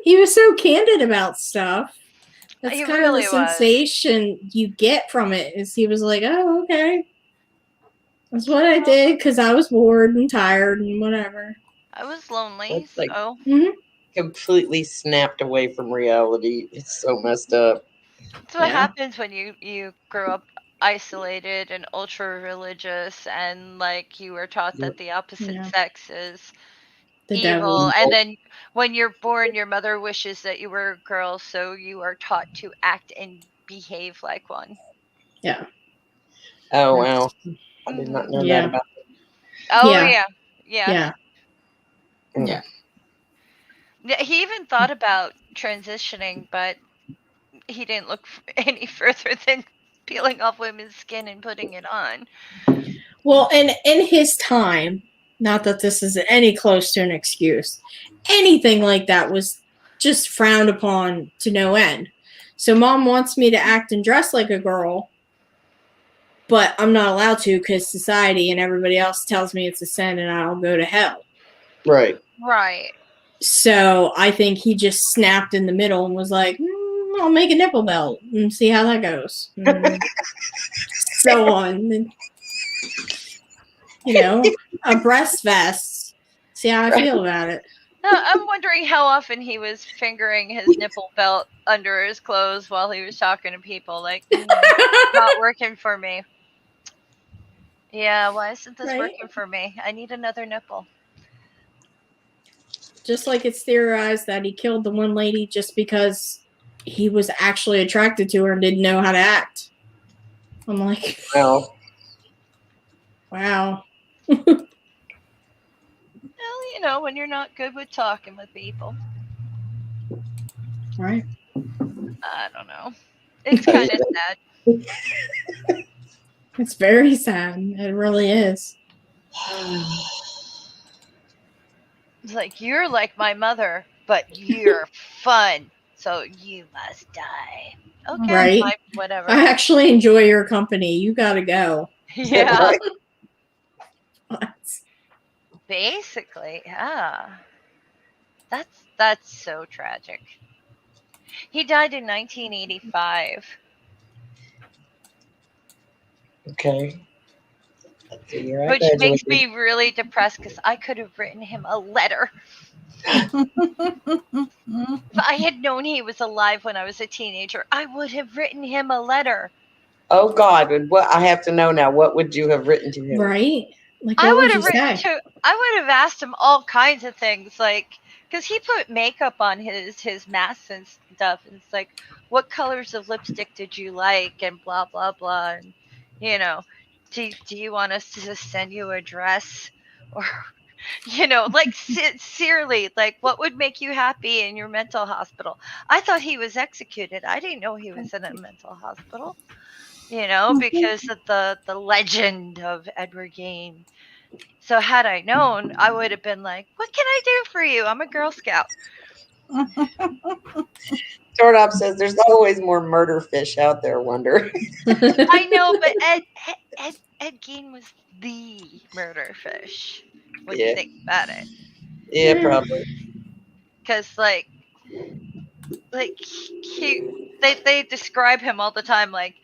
[SPEAKER 4] He was so candid about stuff. That's
[SPEAKER 2] He
[SPEAKER 4] kind of the
[SPEAKER 2] really was.
[SPEAKER 4] sensation you get from it. Is he was like, "Oh, okay, that's what I did because I was bored and tired and whatever."
[SPEAKER 2] I was lonely,
[SPEAKER 1] It's like
[SPEAKER 2] so
[SPEAKER 1] completely snapped away from reality. It's so messed up.
[SPEAKER 2] that's what
[SPEAKER 4] Yeah.
[SPEAKER 2] happens when you grow up isolated and ultra religious, and like you were taught that the opposite
[SPEAKER 4] Yeah.
[SPEAKER 2] sex is
[SPEAKER 4] The
[SPEAKER 2] evil,
[SPEAKER 4] devil.
[SPEAKER 2] and then when you're born, your mother wishes that you were a girl, so you are taught to act and behave like one.
[SPEAKER 4] Yeah.
[SPEAKER 1] Oh wow. I did not know
[SPEAKER 4] Yeah.
[SPEAKER 1] that about
[SPEAKER 2] Oh
[SPEAKER 4] Yeah.
[SPEAKER 2] yeah, yeah.
[SPEAKER 4] Yeah.
[SPEAKER 1] him.
[SPEAKER 3] Yeah.
[SPEAKER 2] Yeah, he even thought about transitioning, but he didn't look any further than peeling off women's skin and putting it on.
[SPEAKER 4] Well, and in his time, not that this is any close to an excuse, anything like that was just frowned upon to no end. So mom wants me to act and dress like a girl, but I'm not allowed to because society and everybody else tells me it's a sin and I'll go to hell.
[SPEAKER 1] Right.
[SPEAKER 2] Right.
[SPEAKER 4] So I think he just snapped in the middle and was like, I'll make a nipple belt and see how that goes. And so on. And, you know, a breast vest. See how I feel about it.
[SPEAKER 2] No, I'm wondering how often he was fingering his nipple belt under his clothes while he was talking to people. Like, not working for me. Yeah, why isn't this
[SPEAKER 4] Right?
[SPEAKER 2] working for me? I need another nipple.
[SPEAKER 4] Just like it's theorized that he killed the one lady just because he was actually attracted to her and didn't know how to act. I'm like,
[SPEAKER 1] Well,
[SPEAKER 4] wow.
[SPEAKER 2] Well, you know, when you're not good with talking with people.
[SPEAKER 4] Right.
[SPEAKER 2] I don't know. It's kind of sad.
[SPEAKER 4] It's very sad. It really is.
[SPEAKER 2] It's like, you're like my mother, but you're fun, so you must die. Okay,
[SPEAKER 4] Right.
[SPEAKER 2] fine, whatever.
[SPEAKER 4] I actually enjoy your company. You gotta go.
[SPEAKER 2] Yeah,
[SPEAKER 4] What?
[SPEAKER 2] basically, yeah. That's so tragic. He died in 1985.
[SPEAKER 1] okay. That's the year I
[SPEAKER 2] Which makes
[SPEAKER 1] graduated.
[SPEAKER 2] me really depressed because I could have written him a letter. If I had known he was alive when I was a teenager, I would have written him a letter.
[SPEAKER 1] Oh God, what I have to know now. What would you have written to him?
[SPEAKER 4] Right? Like,
[SPEAKER 2] I
[SPEAKER 4] what
[SPEAKER 2] would
[SPEAKER 4] would
[SPEAKER 2] have
[SPEAKER 4] you
[SPEAKER 2] written
[SPEAKER 4] say?
[SPEAKER 2] I would have asked him all kinds of things, like, because he put makeup on his masks and stuff, and it's like, what colors of lipstick did you like, and blah blah blah, and you know, do you want us to just send you a dress, or you know, like sincerely, like, what would make you happy in your mental hospital? I thought he was executed. I didn't know he was in a mental hospital. You know, because of the legend of Edward Gain. So had I known, I would have been like, "What can I do for you? I'm a Girl Scout."
[SPEAKER 1] Short says there's always more murder fish out there, Wonder.
[SPEAKER 2] I know, but Ed Gein was the murder fish when you
[SPEAKER 1] Yeah.
[SPEAKER 2] think about it.
[SPEAKER 1] Yeah, probably.
[SPEAKER 2] Because like they describe him all the time like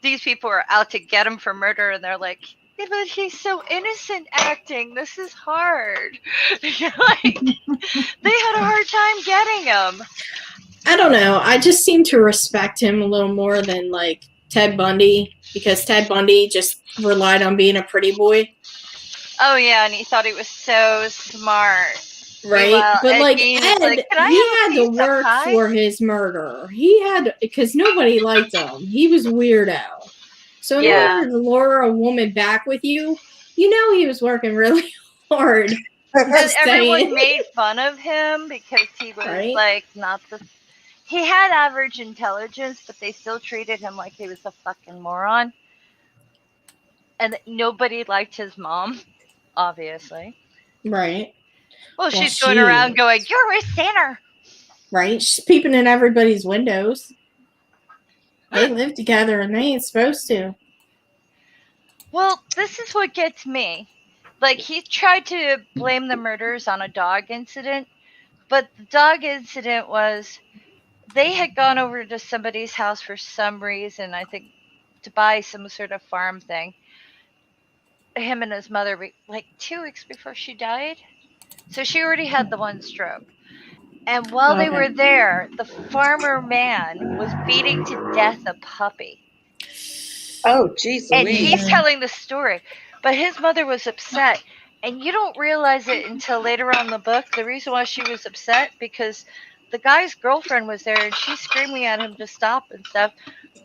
[SPEAKER 2] these people are out to get him for murder, and they're like, yeah, but he's so innocent acting. This is hard. Like, they had a hard time getting him.
[SPEAKER 4] I don't know. I just seem to respect him a little more than like Ted Bundy, because Ted Bundy just relied on being a pretty boy.
[SPEAKER 2] Oh yeah, and he thought he was so smart.
[SPEAKER 4] Right,
[SPEAKER 2] Meanwhile,
[SPEAKER 4] but
[SPEAKER 2] Ed
[SPEAKER 4] like
[SPEAKER 2] Gein
[SPEAKER 4] Ed,
[SPEAKER 2] is like, "Can I
[SPEAKER 4] he
[SPEAKER 2] have a
[SPEAKER 4] had to
[SPEAKER 2] piece of
[SPEAKER 4] work
[SPEAKER 2] pie?"
[SPEAKER 4] for his murder. He had, because nobody liked him. He was weirdo. So in
[SPEAKER 2] Yeah.
[SPEAKER 4] order to lure a woman back with you, you know he was working really hard.
[SPEAKER 2] And
[SPEAKER 4] Just
[SPEAKER 2] everyone
[SPEAKER 4] saying.
[SPEAKER 2] made fun of him because he was
[SPEAKER 4] Right.
[SPEAKER 2] like not the. He had average intelligence, but they still treated him like he was a fucking moron. And nobody liked his mom, obviously.
[SPEAKER 4] Right.
[SPEAKER 2] Well,
[SPEAKER 4] Well,
[SPEAKER 2] she's going around going, "You're a sinner."
[SPEAKER 4] Right. She's peeping in everybody's windows. They live together and they ain't supposed to.
[SPEAKER 2] Well, this is what gets me. Like, he tried to blame the murders on a dog incident, but the dog incident was they had gone over to somebody's house for some reason, I think to buy some sort of farm thing. Him and his mother, like 2 weeks before she died. So she already had the one stroke. And while they were there, the farmer man was beating to death a puppy.
[SPEAKER 1] Oh, jeez
[SPEAKER 2] And
[SPEAKER 1] Louise.
[SPEAKER 2] he's telling the story. But his mother was upset. And you don't realize it until later on in the book. The reason why she was upset, because the guy's girlfriend was there and she's screaming at him to stop and stuff.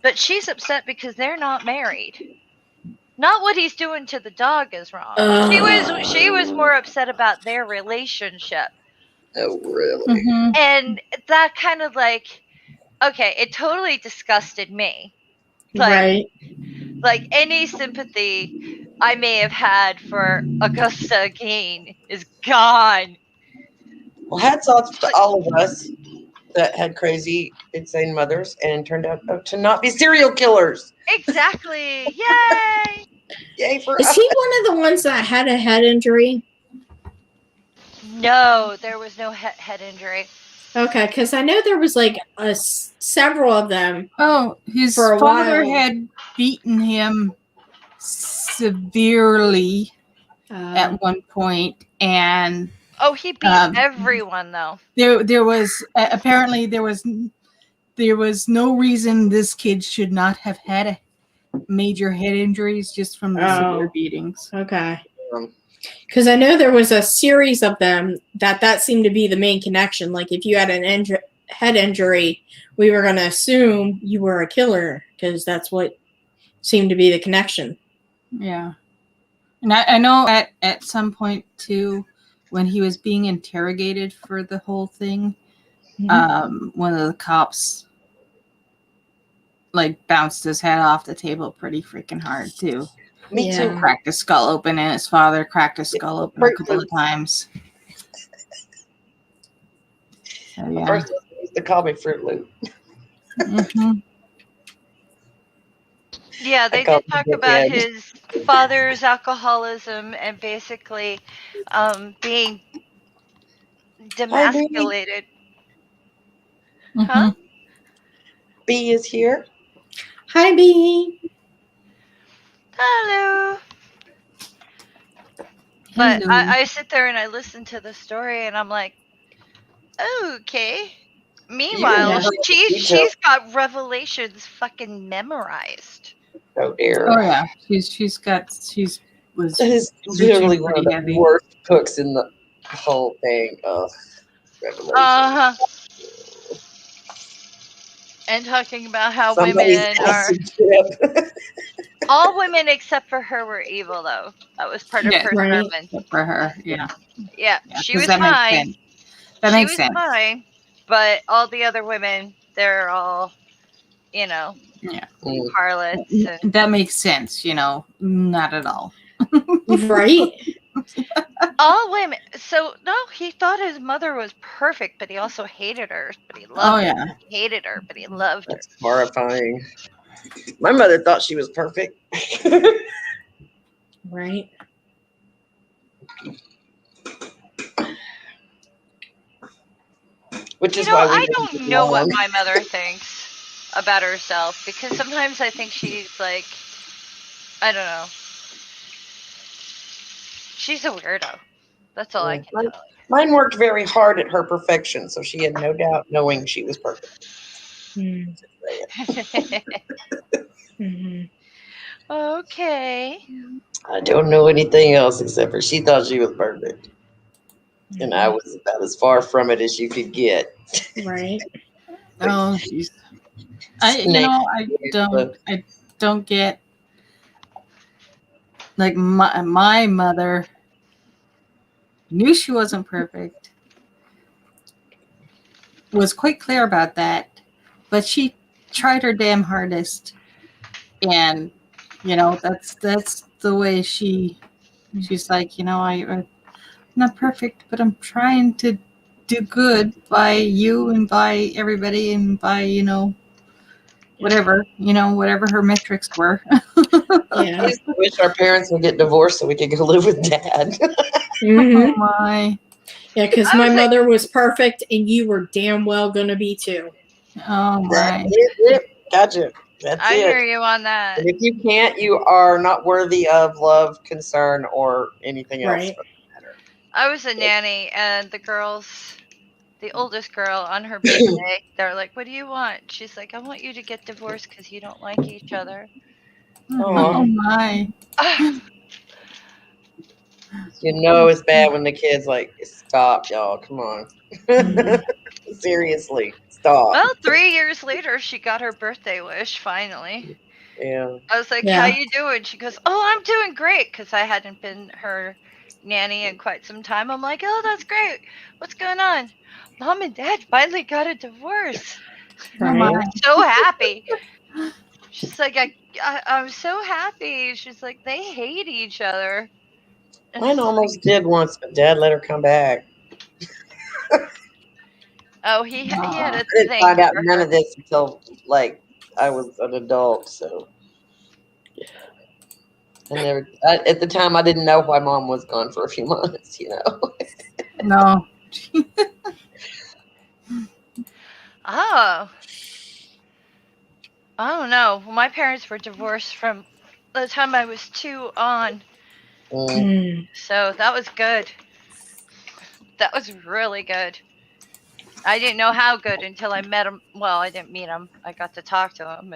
[SPEAKER 2] But she's upset because they're not married. Not what he's doing to the dog is wrong. She was more upset about their relationship.
[SPEAKER 1] Oh, really?
[SPEAKER 3] Mhm.
[SPEAKER 2] And that kind of like, okay, it totally disgusted me. Like, like any sympathy I may have had for Augusta Gain is gone.
[SPEAKER 1] Well, hats off to all of us that had crazy, insane mothers and turned out to not be serial killers.
[SPEAKER 2] Exactly. Yay!
[SPEAKER 1] Yay for
[SPEAKER 4] Is
[SPEAKER 1] us.
[SPEAKER 4] he one of the ones that had a head injury?
[SPEAKER 2] No, there was no head injury.
[SPEAKER 4] Okay, because I know there was like several of them.
[SPEAKER 3] Oh, his
[SPEAKER 4] For a
[SPEAKER 3] father
[SPEAKER 4] while.
[SPEAKER 3] had beaten him severely at one point, and
[SPEAKER 2] Oh, he beat everyone though.
[SPEAKER 3] there was apparently there was no reason this kid should not have had major head injuries just from the severe beatings.
[SPEAKER 4] Okay. Because I know there was a series of them that seemed to be the main connection. Like if you had an head injury, we were going to assume you were a killer because that's what seemed to be the connection.
[SPEAKER 3] Yeah. And I know at some point too, when he was being interrogated for the whole thing, one of the cops like bounced his head off the table pretty freaking hard too.
[SPEAKER 1] Me too.
[SPEAKER 3] Cracked his skull open, and his father cracked his skull open a couple of times. So, yeah.
[SPEAKER 1] First, they used to call me Fruit Loop.
[SPEAKER 3] Mm-hmm.
[SPEAKER 2] Yeah, they did talk about his father's alcoholism and basically being demasculated. Huh?
[SPEAKER 1] B is here.
[SPEAKER 4] Hi, B.
[SPEAKER 2] Hello. But I sit there and I listen to the story and I'm like, okay. Meanwhile, she's got Revelations fucking memorized.
[SPEAKER 1] Oh dear.
[SPEAKER 3] Oh yeah, she's
[SPEAKER 1] literally one of the worst cooks in the whole thing. Revelations.
[SPEAKER 2] And talking about how women are all women except for her were evil, though. That was part of her sermon.
[SPEAKER 3] For her, yeah.
[SPEAKER 2] Yeah, she was fine.
[SPEAKER 3] That makes sense.
[SPEAKER 2] Fine, but all the other women, they're all, harlots. And...
[SPEAKER 3] That makes sense, not at all.
[SPEAKER 4] Right?
[SPEAKER 2] All women. So, no, he thought his mother was perfect, but he also hated her. But he loved her. He hated her, but he loved her.
[SPEAKER 1] That's horrifying. My mother thought she was perfect.
[SPEAKER 4] Right.
[SPEAKER 1] Which is why
[SPEAKER 2] I don't know what my mother thinks about herself, because sometimes I think she's like, I don't know. She's a weirdo. That's all I can tell you.
[SPEAKER 1] Mine worked very hard at her perfection, so she had no doubt knowing she was perfect.
[SPEAKER 4] Mm-hmm.
[SPEAKER 2] Okay.
[SPEAKER 1] I don't know anything else except for she thought she was perfect, and I was about as far from it as you could get.
[SPEAKER 4] Right.
[SPEAKER 3] Oh, jeez.
[SPEAKER 1] Snake.
[SPEAKER 3] I don't get, like, my mother knew she wasn't perfect, was quite clear about that, but she tried her damn hardest, and that's the way she's like, I'm not perfect, but I'm trying to do good by you and by everybody and by whatever her metrics were.
[SPEAKER 4] Yeah.
[SPEAKER 1] I used to wish our parents would get divorced so we could go live with Dad.
[SPEAKER 3] Oh
[SPEAKER 4] Mm-hmm.
[SPEAKER 3] my.
[SPEAKER 4] Yeah, because
[SPEAKER 2] I
[SPEAKER 4] my
[SPEAKER 2] was like,
[SPEAKER 4] mother was perfect, and you were damn well gonna be too.
[SPEAKER 3] Oh
[SPEAKER 1] That's
[SPEAKER 3] my.
[SPEAKER 1] it. Gotcha. That's
[SPEAKER 2] I
[SPEAKER 1] it.
[SPEAKER 2] hear you on that.
[SPEAKER 1] And if you can't, you are not worthy of love, concern, or anything else
[SPEAKER 4] Right.
[SPEAKER 1] for that matter.
[SPEAKER 2] I was a nanny, and the oldest girl, on her birthday, they're like, "What do you want?" She's like, "I want you to get divorced because you don't like each other."
[SPEAKER 3] Oh my.
[SPEAKER 1] You know it's bad when the kids like, stop, y'all. Come on. Seriously, stop.
[SPEAKER 2] Well, 3 years later, she got her birthday wish finally.
[SPEAKER 1] Yeah.
[SPEAKER 2] I was like, "How
[SPEAKER 4] Yeah.
[SPEAKER 2] you doing?" She goes, "Oh, I'm doing great," because I hadn't been her nanny in quite some time. I'm like, "Oh, that's great. What's going on?" Mom and Dad finally got a divorce.
[SPEAKER 3] Oh
[SPEAKER 4] Right.
[SPEAKER 3] my.
[SPEAKER 2] So happy. She's like, I'm so happy. She's like, they hate each other. And
[SPEAKER 1] Mine
[SPEAKER 2] it's like,
[SPEAKER 1] almost did once, but Dad let her come back.
[SPEAKER 2] oh, he had
[SPEAKER 3] Aw.
[SPEAKER 2] a
[SPEAKER 1] I didn't
[SPEAKER 2] thing
[SPEAKER 1] find out
[SPEAKER 2] for
[SPEAKER 1] none
[SPEAKER 2] her.
[SPEAKER 1] of this until like I was an adult. So at the time, I didn't know why Mom was gone for a few months.
[SPEAKER 3] No.
[SPEAKER 2] Oh, I don't know. Well, my parents were divorced from the time I was 2 on,
[SPEAKER 1] Mm.
[SPEAKER 4] Mm.
[SPEAKER 2] so that was good. That was really good. I didn't know how good until I met him. Well, I didn't meet him. I got to talk to him,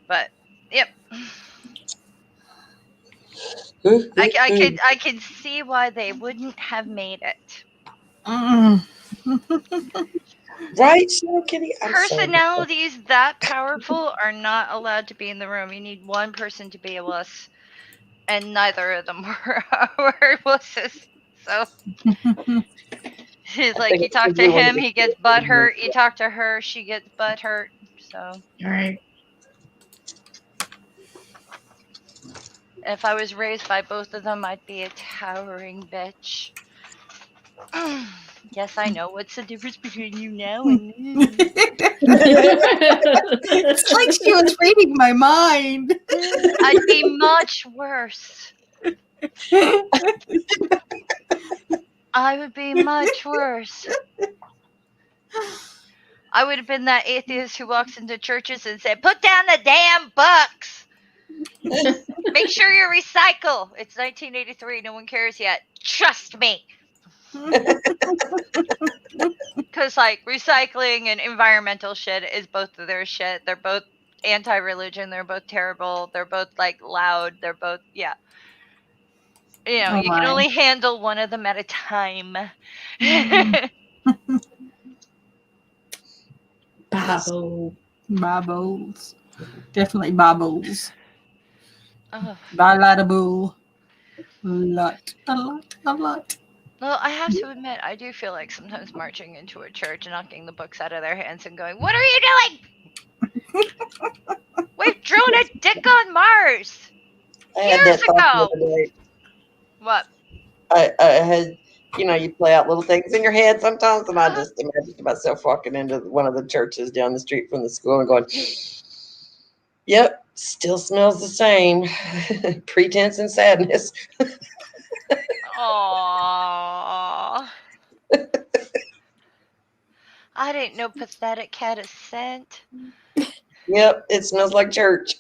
[SPEAKER 2] but yep. I could see why they wouldn't have made it.
[SPEAKER 3] Mm.
[SPEAKER 1] Right, Cheryl Kitty? I'm sorry.
[SPEAKER 2] Personalities that powerful are not allowed to be in the room. You need one person to be a wuss, and neither of them were wusses. So he's
[SPEAKER 1] I
[SPEAKER 2] like,
[SPEAKER 1] think
[SPEAKER 2] you
[SPEAKER 1] it's
[SPEAKER 2] talk
[SPEAKER 1] because
[SPEAKER 2] to
[SPEAKER 1] we were
[SPEAKER 2] him,
[SPEAKER 1] the
[SPEAKER 2] he gets butt hurt. You talk to her, she gets butt hurt. So
[SPEAKER 4] Right.
[SPEAKER 2] if I was raised by both of them, I'd be a towering bitch. Yes, I know. What's the difference between you now and then?
[SPEAKER 3] It's like she was reading my mind.
[SPEAKER 2] I'd be much worse. I would be much worse. I would have been that atheist who walks into churches and said, "Put down the damn books. Make sure you recycle." It's 1983. No one cares yet. Trust me. Because, like, recycling and environmental shit is both of their shit. They're both anti religion. They're both terrible. They're both, like, loud. They're both, yeah.
[SPEAKER 3] Oh
[SPEAKER 2] You can
[SPEAKER 3] my.
[SPEAKER 2] only handle one of them at a time.
[SPEAKER 4] Babo.
[SPEAKER 3] Bobbles. Definitely bobbles.
[SPEAKER 2] Oh.
[SPEAKER 3] Baladable. Lot. A lot. A lot.
[SPEAKER 2] Well, I have to admit, I do feel like sometimes marching into a church and knocking the books out of their hands and going, "What are you doing? We've drawn a dick on Mars
[SPEAKER 1] I had
[SPEAKER 2] years
[SPEAKER 1] that thought the
[SPEAKER 2] ago."
[SPEAKER 1] other day.
[SPEAKER 2] What?
[SPEAKER 1] I had, you play out little things in your head sometimes, and I
[SPEAKER 2] Uh-huh.
[SPEAKER 1] just imagined myself walking into one of the churches down the street from the school and going, "Yep, still smells the same, pretense and sadness."
[SPEAKER 2] Aww. I didn't know pathetic had a scent.
[SPEAKER 1] Yep, it smells like church.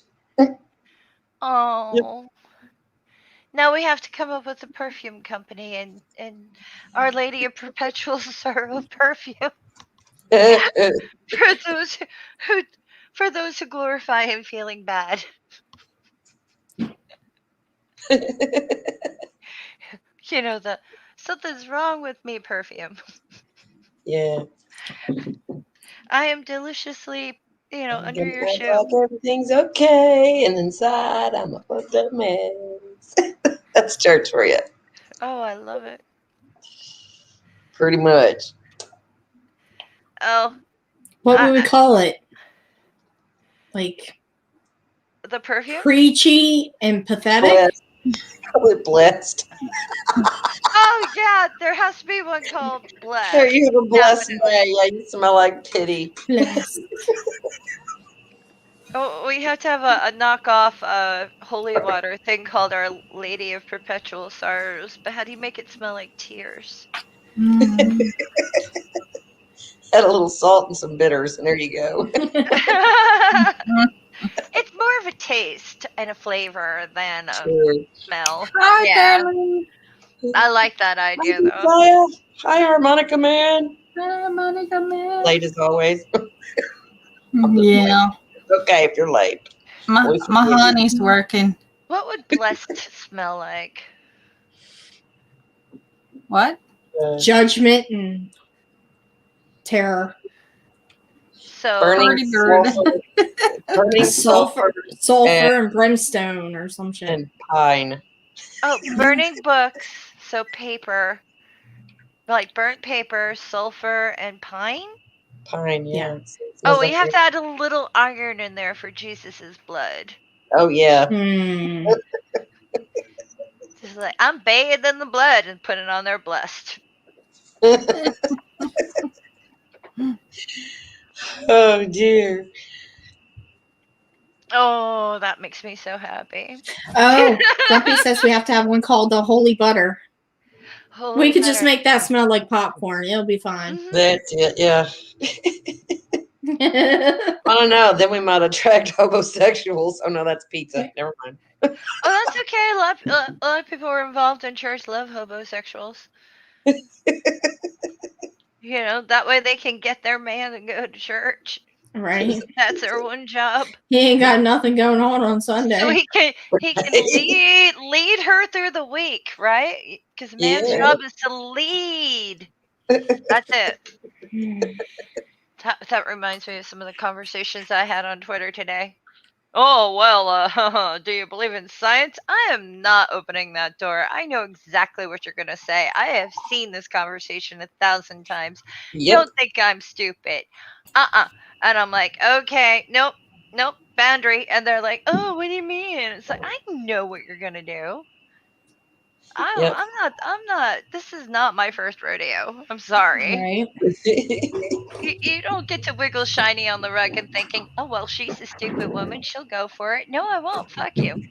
[SPEAKER 2] Oh. Now we have to come up with a perfume company and Our Lady of Perpetual Sorrow perfume
[SPEAKER 1] Yep.
[SPEAKER 2] for those who For those who glorify him feeling bad. You know, the something's wrong with me perfume.
[SPEAKER 1] Yeah.
[SPEAKER 2] I am deliciously,
[SPEAKER 1] I'm
[SPEAKER 2] under
[SPEAKER 1] gonna
[SPEAKER 2] your
[SPEAKER 1] act
[SPEAKER 2] shoe.
[SPEAKER 1] like everything's okay, and inside I'm a fucked up mess. That's church for you.
[SPEAKER 2] Oh, I love it.
[SPEAKER 1] Pretty much.
[SPEAKER 2] Oh,
[SPEAKER 4] What would we call it? Like
[SPEAKER 2] the perfume?
[SPEAKER 4] preachy and pathetic?
[SPEAKER 1] Blessed. Probably blessed.
[SPEAKER 2] Oh, yeah, there has to be one called
[SPEAKER 1] There
[SPEAKER 2] Blessed.
[SPEAKER 1] you have a blessed
[SPEAKER 2] Definitely.
[SPEAKER 1] day. Yeah, you smell like pity.
[SPEAKER 4] Blessed.
[SPEAKER 2] Oh, we have to have a knockoff holy water thing called Our Lady of Perpetual Sorrows. But how do you make it smell like tears?
[SPEAKER 3] Mm.
[SPEAKER 1] Add a little salt and some bitters, and there you go.
[SPEAKER 2] It's more of a taste and a flavor than a
[SPEAKER 1] Sure.
[SPEAKER 2] smell.
[SPEAKER 3] Hi,
[SPEAKER 2] Yeah,
[SPEAKER 3] darling.
[SPEAKER 2] I like that idea
[SPEAKER 1] Hi,
[SPEAKER 2] though.
[SPEAKER 1] Messiah. Hi, harmonica man.
[SPEAKER 3] Hi, Monica, man.
[SPEAKER 1] Late as always.
[SPEAKER 3] Yeah,
[SPEAKER 1] Okay, if you're late.
[SPEAKER 3] my
[SPEAKER 1] We
[SPEAKER 3] my
[SPEAKER 1] forgive you.
[SPEAKER 3] honey's working.
[SPEAKER 2] What would blessed smell like?
[SPEAKER 3] What?
[SPEAKER 4] Judgment and terror.
[SPEAKER 2] So
[SPEAKER 1] Burning
[SPEAKER 3] Birdie bird.
[SPEAKER 1] sulfur. Burning sulfur
[SPEAKER 4] Sulfur and brimstone or some shit.
[SPEAKER 1] and pine.
[SPEAKER 2] burning books, so paper, like burnt paper, sulfur, and pine.
[SPEAKER 1] Pine, yeah.
[SPEAKER 4] Yeah.
[SPEAKER 1] It smells
[SPEAKER 2] We
[SPEAKER 1] like
[SPEAKER 2] have
[SPEAKER 1] it.
[SPEAKER 2] to add a little iron in there for Jesus's blood.
[SPEAKER 1] Oh, yeah.
[SPEAKER 4] Hmm.
[SPEAKER 2] Just like I'm bathed in the blood and put it on there blessed.
[SPEAKER 1] Oh, dear.
[SPEAKER 2] Oh, that makes me so happy.
[SPEAKER 4] Oh, Grumpy says we have to have one called the Holy Butter.
[SPEAKER 2] Holy
[SPEAKER 4] We could just
[SPEAKER 2] butter.
[SPEAKER 4] make that smell like popcorn. It'll be fine.
[SPEAKER 2] Mhm.
[SPEAKER 1] That's it, yeah. I don't know. Then we might attract homosexuals. Oh, no, that's pizza. Never mind.
[SPEAKER 2] Oh, that's okay. A lot of people who are involved in church love homosexuals. That way they can get their man and go to church.
[SPEAKER 4] Right.
[SPEAKER 2] That's their one job.
[SPEAKER 4] He ain't got nothing going on
[SPEAKER 2] So
[SPEAKER 4] Sunday.
[SPEAKER 2] he can lead her through the week, right? Because man's
[SPEAKER 1] Yeah.
[SPEAKER 2] job is to lead. That's it. That reminds me of some of the conversations I had on Twitter today. Oh, well, do you believe in science? I am not opening that door. I know exactly what you're going to say. I have seen this conversation 1,000 times.
[SPEAKER 1] Yep.
[SPEAKER 2] Don't think I'm stupid. And I'm like, okay, nope, boundary. And they're like, oh, what do you mean? It's like, I know what you're going to do.
[SPEAKER 1] Yep.
[SPEAKER 2] I'm not, this is not my first rodeo. I'm sorry.
[SPEAKER 4] Right.
[SPEAKER 2] You don't get to wiggle shiny on the rug and thinking, oh, well, she's a stupid woman. She'll go for it. No, I won't. Fuck you.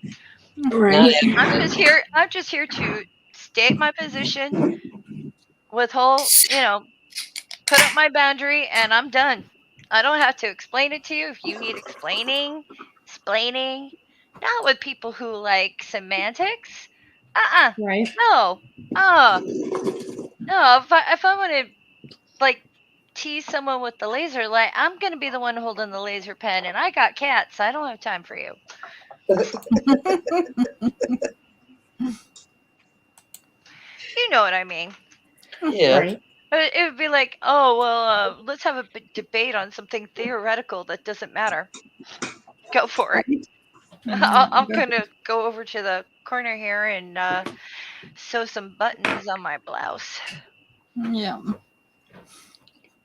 [SPEAKER 4] Right.
[SPEAKER 2] I'm just here to state my position with put up my boundary and I'm done. I don't have to explain it to you if you need explaining. Not with people who like semantics.
[SPEAKER 4] Right.
[SPEAKER 2] No. No, if I want to like tease someone with the laser light, I'm gonna be the one holding the laser pen, and I got cats. So I don't have time for you. You know what I mean?
[SPEAKER 1] Yeah.
[SPEAKER 4] Right.
[SPEAKER 2] It would be like, oh well, let's have a debate on something theoretical that doesn't matter. Go for it. I'm gonna go over to the corner here and sew some buttons on my blouse.
[SPEAKER 3] Yeah.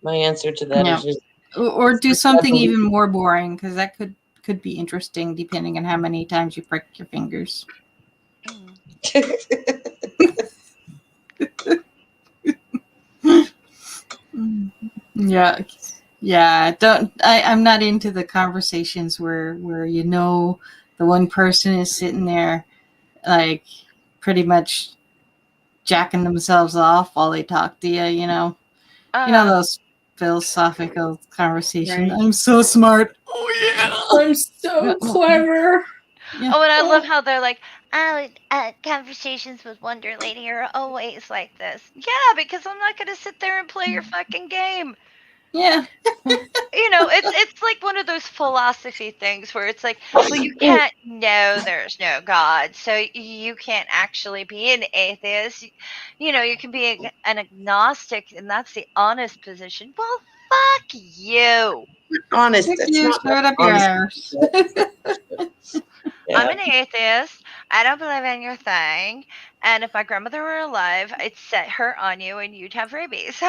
[SPEAKER 1] My answer to that is just
[SPEAKER 3] Or do something even more boring, because that could be interesting depending on how many times you prick your fingers. Yeah. I'm not into the conversations where the one person is sitting there like pretty much jacking themselves off while they talk to you. You know those philosophical conversations.
[SPEAKER 4] Right.
[SPEAKER 3] I'm so smart. Oh yeah.
[SPEAKER 4] I'm so clever.
[SPEAKER 3] Yeah.
[SPEAKER 2] Oh, and I love how they're like, conversations with Wonder Lady are always like this. Yeah, because I'm not going to sit there and play your fucking game.
[SPEAKER 3] Yeah.
[SPEAKER 2] It's like one of those philosophy things where it's like, well, you can't know there's no God, so you can't actually be an atheist. You can be an agnostic, and that's the honest position. Well, fuck you.
[SPEAKER 1] Honest.
[SPEAKER 3] Stick
[SPEAKER 1] It's
[SPEAKER 3] you
[SPEAKER 1] not
[SPEAKER 3] straight up your
[SPEAKER 1] honest.
[SPEAKER 3] arse.
[SPEAKER 2] I'm
[SPEAKER 1] Yeah.
[SPEAKER 2] an atheist. I don't believe in your thing. And if my grandmother were alive, I'd set her on you and you'd have rabies.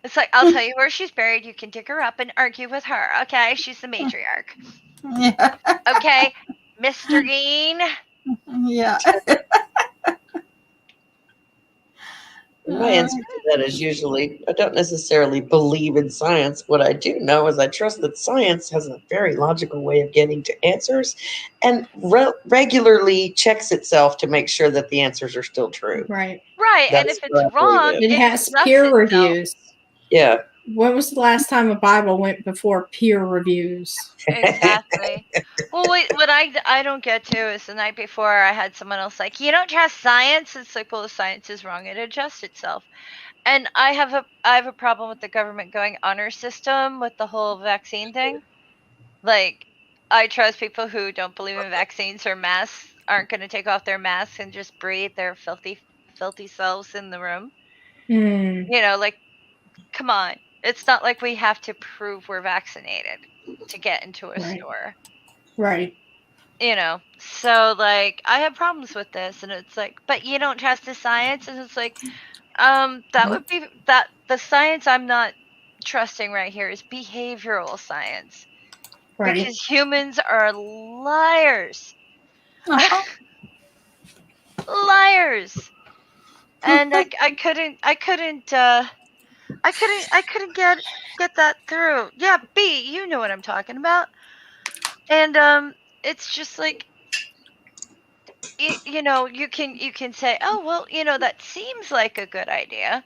[SPEAKER 2] It's like, I'll tell you where she's buried. You can dig her up and argue with her. Okay? She's the matriarch.
[SPEAKER 3] Yeah.
[SPEAKER 2] Okay? Mr. Geen.
[SPEAKER 3] Yeah.
[SPEAKER 1] My answer to that is usually I don't necessarily believe in science. What I do know is I trust that science has a very logical way of getting to answers and regularly checks itself to make sure that the answers are still true.
[SPEAKER 4] Right.
[SPEAKER 2] Right. And
[SPEAKER 1] That's
[SPEAKER 2] if it's
[SPEAKER 1] what I believe
[SPEAKER 2] wrong,
[SPEAKER 1] in.
[SPEAKER 4] It
[SPEAKER 2] it
[SPEAKER 4] has
[SPEAKER 2] corrects
[SPEAKER 4] peer
[SPEAKER 2] itself.
[SPEAKER 4] reviews.
[SPEAKER 1] Yeah.
[SPEAKER 4] When was the last time a Bible went before peer reviews?
[SPEAKER 2] Exactly. Well, wait, what I don't get to is the night before I had someone else like, you don't trust science? It's like, well, the science is wrong. It adjusts itself. And I have a problem with the government going honor system with the whole vaccine thing. Like, I trust people who don't believe in vaccines or masks aren't going to take off their masks and just breathe their filthy selves in the room.
[SPEAKER 4] Hmm.
[SPEAKER 2] Like, come on. It's not like we have to prove we're vaccinated to get into a
[SPEAKER 4] Right.
[SPEAKER 2] store.
[SPEAKER 4] Right.
[SPEAKER 2] So like I have problems with this, and it's like, but you don't trust the science, and it's like, that would be that the science I'm not trusting right here is behavioral science
[SPEAKER 4] Right.
[SPEAKER 2] because humans are liars,
[SPEAKER 3] Uh-huh.
[SPEAKER 2] liars, and I couldn't get that through. Yeah, B, you know what I'm talking about, and it's just like. You can say, oh well, that seems like a good idea.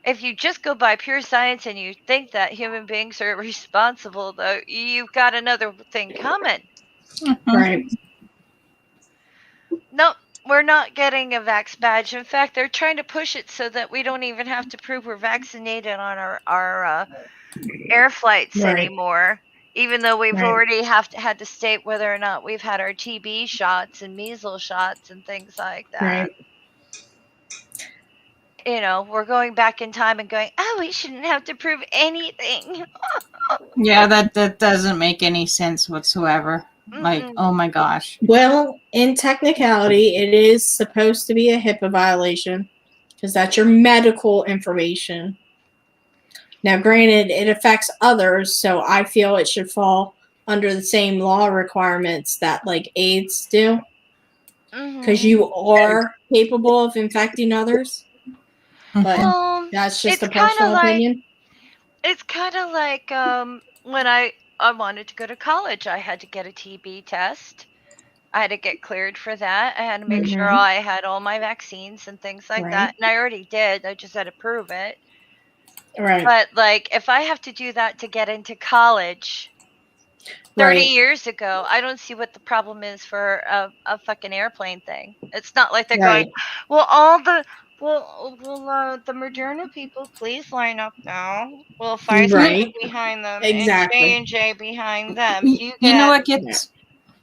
[SPEAKER 2] If you just go by pure science and you think that human beings are responsible, though, you've got another thing coming.
[SPEAKER 4] Right.
[SPEAKER 2] Nope, we're not getting a vax badge. In fact, they're trying to push it so that we don't even have to prove we're vaccinated on our air flights
[SPEAKER 4] Right.
[SPEAKER 2] anymore. Even though we've
[SPEAKER 4] Right.
[SPEAKER 2] already had to state whether or not we've had our TB shots and measles shots and things like that.
[SPEAKER 4] Right.
[SPEAKER 2] We're going back in time and going, oh, we shouldn't have to prove anything.
[SPEAKER 3] Yeah, that doesn't make any sense whatsoever. Like,
[SPEAKER 2] Mm-mm.
[SPEAKER 3] oh my gosh.
[SPEAKER 4] Well, in technicality, it is supposed to be a HIPAA violation because that's your medical information. Now, granted, it affects others, so I feel it should fall under the same law requirements that like AIDS do, because you are capable of infecting others. But
[SPEAKER 2] Well,
[SPEAKER 4] that's just
[SPEAKER 2] it's
[SPEAKER 4] a
[SPEAKER 2] kind of
[SPEAKER 4] personal
[SPEAKER 2] like
[SPEAKER 4] opinion.
[SPEAKER 2] when I wanted to go to college, I had to get a TB test. I had to get cleared for that. I had to make sure
[SPEAKER 4] Mhm.
[SPEAKER 2] I had all my vaccines and things like
[SPEAKER 4] Right.
[SPEAKER 2] that. And I already did. I just had to prove it.
[SPEAKER 4] Right.
[SPEAKER 2] But like, if I have to do that to get into college 30
[SPEAKER 4] Right.
[SPEAKER 2] years ago, I don't see what the problem is for a fucking airplane thing. It's not like they're
[SPEAKER 4] Right.
[SPEAKER 2] going, well, the Moderna people, please line up now. Well, Pfizer
[SPEAKER 4] Right.
[SPEAKER 2] behind them
[SPEAKER 4] Exactly.
[SPEAKER 2] and J&J behind them.
[SPEAKER 3] You know what gets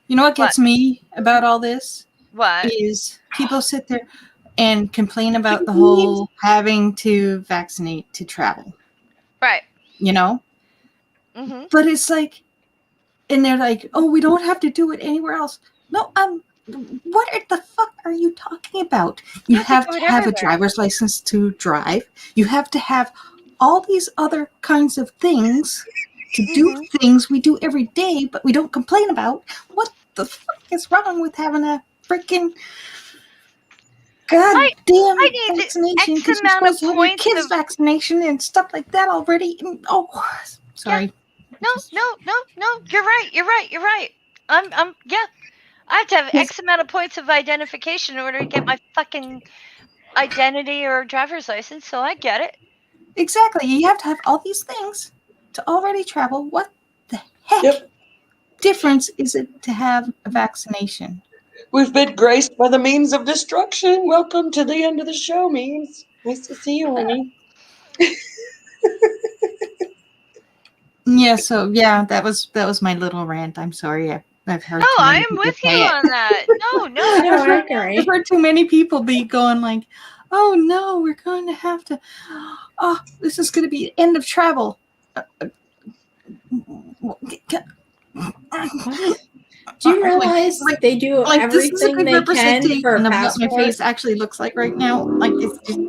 [SPEAKER 2] What?
[SPEAKER 3] me about all this
[SPEAKER 2] What?
[SPEAKER 3] is people sit there and complain about the whole having to vaccinate to travel.
[SPEAKER 2] Right.
[SPEAKER 3] Mm-hmm. But it's like, and they're like, oh, we don't have to do it anywhere else. No, what the fuck are you talking about? You have to have a driver's license to drive. You have to have all these other kinds of things to do things we do every day, but we don't complain about. What the fuck is wrong with having a freaking goddamn vaccination? Because you're supposed to have your kids' vaccination and stuff like that already. Oh, sorry.
[SPEAKER 2] Yeah. No. You're right. Yeah. I have to have X amount of points of identification in order to get my fucking identity or driver's license, so I get it.
[SPEAKER 3] Exactly. You have to have all these things to already travel. What the heck difference is it to have a vaccination?
[SPEAKER 1] We've been graced by the means of destruction. Welcome to the end of the show, memes. Nice to see you, honey.
[SPEAKER 3] Yeah, so yeah, that was my little rant. I'm sorry. I've heard
[SPEAKER 2] No,
[SPEAKER 3] too
[SPEAKER 2] I
[SPEAKER 3] many
[SPEAKER 2] am
[SPEAKER 3] people
[SPEAKER 2] with you
[SPEAKER 3] say it.
[SPEAKER 2] on that. No,
[SPEAKER 4] No, I
[SPEAKER 3] I've
[SPEAKER 4] agree.
[SPEAKER 3] heard too many people be going like, "Oh no, we're going to have to. Oh, this is going to be the end of travel."
[SPEAKER 4] What? Do you realize they do
[SPEAKER 3] Like this is a
[SPEAKER 4] everything
[SPEAKER 3] good
[SPEAKER 4] they can for a
[SPEAKER 3] representation of what my
[SPEAKER 4] passport?
[SPEAKER 3] face actually looks like right now. Like it's just.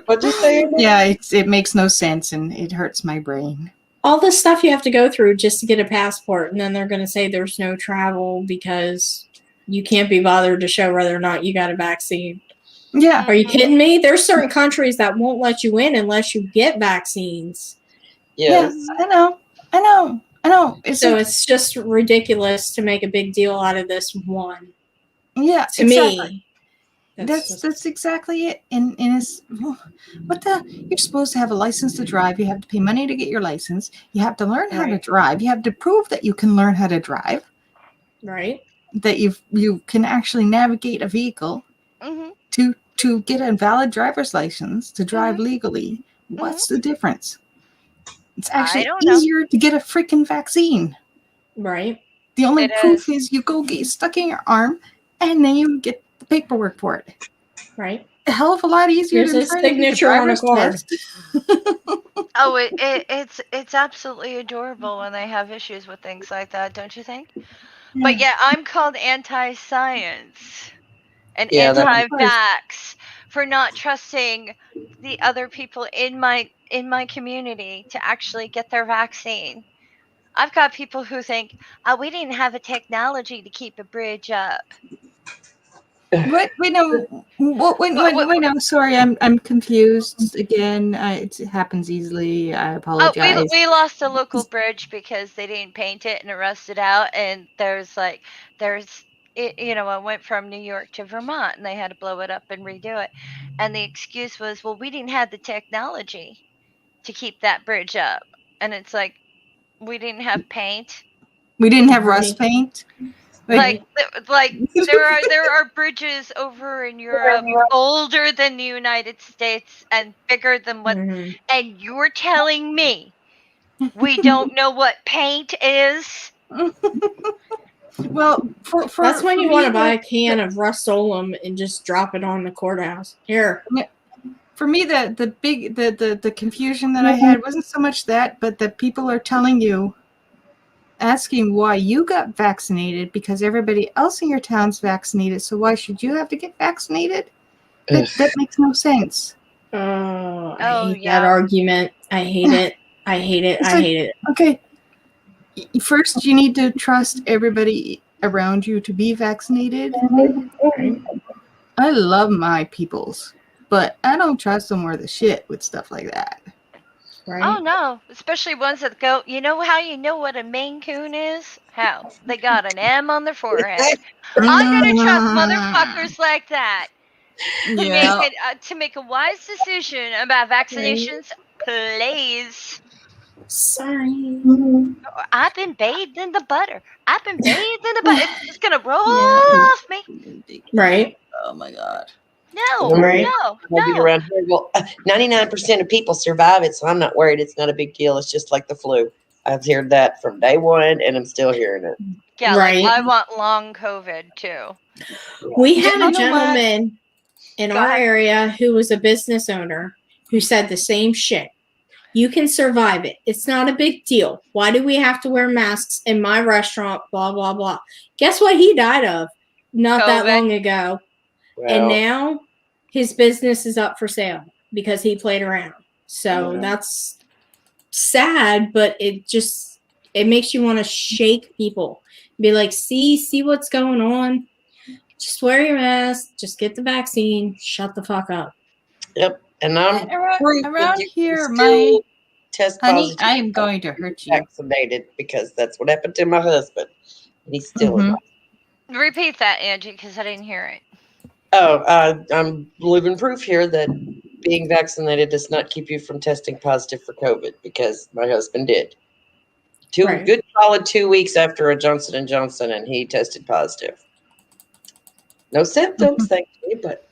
[SPEAKER 1] What'd you say?
[SPEAKER 3] Yeah, it makes no sense and it hurts my brain.
[SPEAKER 4] All the stuff you have to go through just to get a passport, and then they're going to say there's no travel because you can't be bothered to show whether or not you got a vaccine.
[SPEAKER 3] Yeah.
[SPEAKER 4] Are you kidding me? There's certain countries that won't let you in unless you get vaccines.
[SPEAKER 1] Yes.
[SPEAKER 3] Yeah, I know.
[SPEAKER 4] It's just ridiculous to make a big deal out of this one.
[SPEAKER 3] Yeah,
[SPEAKER 4] To
[SPEAKER 3] exactly.
[SPEAKER 4] me,
[SPEAKER 3] That's exactly it. And it's what the you're supposed to have a license to drive. You have to pay money to get your license. You have to learn how to drive. You have to prove that you can learn how to drive.
[SPEAKER 4] Right.
[SPEAKER 3] That you can actually navigate a vehicle.
[SPEAKER 2] Mm-hmm.
[SPEAKER 3] To get a valid driver's license to drive legally. What's the difference? It's actually easier to get a freaking vaccine.
[SPEAKER 4] Right.
[SPEAKER 3] The only proof is you go get stuck in your arm and then you get the paperwork for it.
[SPEAKER 4] Right.
[SPEAKER 3] A hell of a lot easier than trying to get the driver's test.
[SPEAKER 2] Oh, it's absolutely adorable when they have issues with things like that, don't you think? Yeah. But yeah, I'm called anti-science and anti-vax for not trusting the other people in my community to actually get their vaccine. I've got people who think, "Oh, we didn't have a technology to keep a bridge up."
[SPEAKER 3] What? Wait, no. Wait, no. Sorry, I'm confused again. It happens easily. I apologize.
[SPEAKER 2] Oh, we lost a local bridge because they didn't paint it and it rusted out. And it went from New York to Vermont and they had to blow it up and redo it. And the excuse was, well, we didn't have the technology to keep that bridge up. And it's like, we didn't have paint.
[SPEAKER 3] We didn't have rust paint.
[SPEAKER 2] Like there are bridges over in Europe older than the United States and bigger than what, and you're telling me we don't know what paint is?
[SPEAKER 3] Well,
[SPEAKER 4] that's when you want to buy a can of Rust-Oleum and just drop it on the courthouse. Here.
[SPEAKER 3] For me, the confusion that I had wasn't so much that, but that people are telling you, asking why you got vaccinated because everybody else in your town's vaccinated. So why should you have to get vaccinated? That makes no sense.
[SPEAKER 4] I hate that argument. I hate it. I hate it. I hate it.
[SPEAKER 3] Okay. First, you need to trust everybody around you to be vaccinated. I love my peoples, but I don't trust them worth a shit with stuff like that.
[SPEAKER 2] Right? Oh no, especially ones that go, you know how you know what a Maine Coon is? How? They got an M on their forehead. I'm gonna trust motherfuckers like that to make a wise decision about vaccinations, please.
[SPEAKER 4] Sorry.
[SPEAKER 2] I've been bathed in the butter. It's just gonna roll off me.
[SPEAKER 4] Right.
[SPEAKER 3] Oh my god.
[SPEAKER 2] No.
[SPEAKER 1] Around here. Well, 99% of people survive it, so I'm not worried. It's not a big deal. It's just like the flu. I've heard that from day one, and I'm still hearing it.
[SPEAKER 2] Yeah, like I want long COVID too.
[SPEAKER 4] We had a gentleman in our area who was a business owner who said the same shit. You can survive it. It's not a big deal. Why do we have to wear masks in my restaurant? Blah, blah, blah. Guess what he died of not that long ago? Well, and now his business is up for sale because he played around. So that's sad, but it makes you want to shake people. Be like, see what's going on. Just wear your mask. Just get the vaccine. Shut the fuck up.
[SPEAKER 1] Yep. And I'm
[SPEAKER 3] around here,
[SPEAKER 1] my test
[SPEAKER 3] honey, I am going to hurt you.
[SPEAKER 1] Vaccinated because that's what happened to my husband. And he's still alive.
[SPEAKER 2] Repeat that, Angie, because I didn't hear it.
[SPEAKER 1] Oh, I'm living proof here that being vaccinated does not keep you from testing positive for COVID because my husband did. Good solid 2 weeks after a Johnson & Johnson, and he tested positive. No symptoms, thankfully, but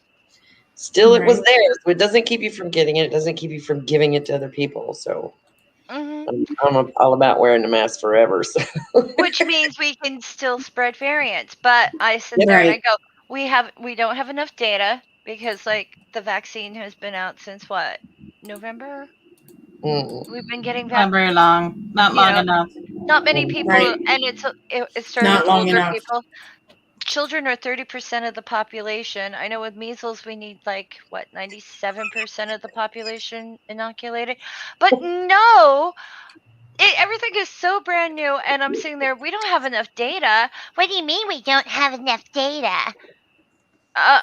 [SPEAKER 1] still it was there. So it doesn't keep you from getting it. It doesn't keep you from giving it to other people. So I'm all about wearing the mask forever. So.
[SPEAKER 2] Which means we can still spread variants. But I sit there and I go, we don't have enough data because like the vaccine has been out since what? November? We've been getting
[SPEAKER 3] not very long, not long enough.
[SPEAKER 2] Not many people, and it started
[SPEAKER 4] Not
[SPEAKER 2] with
[SPEAKER 4] long
[SPEAKER 2] older
[SPEAKER 4] enough.
[SPEAKER 2] people. Children are 30% of the population. I know with measles we need like what 97% of the population inoculated, but no, everything is so brand new, and I'm sitting there. We don't have enough data. What do you mean we don't have enough data?